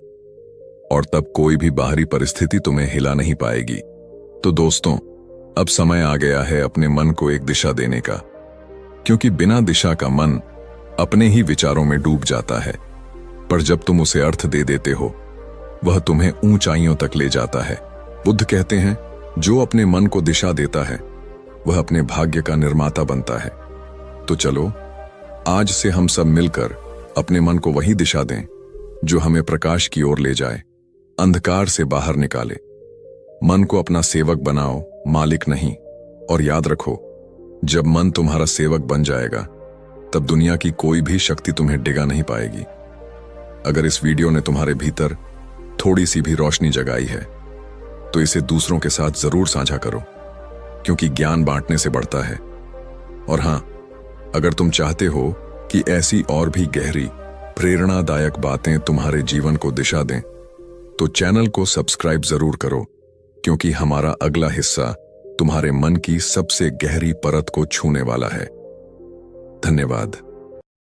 और तब कोई भी बाहरी परिस्थिति तुम्हें हिला नहीं पाएगी। तो दोस्तों, अब समय आ गया है अपने मन को एक दिशा देने का, क्योंकि बिना दिशा का मन अपने ही विचारों में डूब जाता है। पर जब तुम उसे अर्थ दे देते हो, वह तुम्हें ऊंचाइयों तक ले जाता है। बुद्ध कहते हैं, जो अपने मन को दिशा देता है वह अपने भाग्य का निर्माता बनता है। तो चलो, आज से हम सब मिलकर अपने मन को वही दिशा दें जो हमें प्रकाश की ओर ले जाए, अंधकार से बाहर निकाले। मन को अपना सेवक बनाओ, मालिक नहीं। और याद रखो, जब मन तुम्हारा सेवक बन जाएगा तब दुनिया की कोई भी शक्ति तुम्हें डिगा नहीं पाएगी। अगर इस वीडियो ने तुम्हारे भीतर थोड़ी सी भी रोशनी जगाई है तो इसे दूसरों के साथ जरूर साझा करो, क्योंकि ज्ञान बांटने से बढ़ता है। और हां, अगर तुम चाहते हो कि ऐसी और भी गहरी प्रेरणादायक बातें तुम्हारे जीवन को दिशा दें, तो चैनल को सब्सक्राइब जरूर करो, क्योंकि हमारा अगला हिस्सा तुम्हारे मन की सबसे गहरी परत को छूने वाला है। धन्यवाद।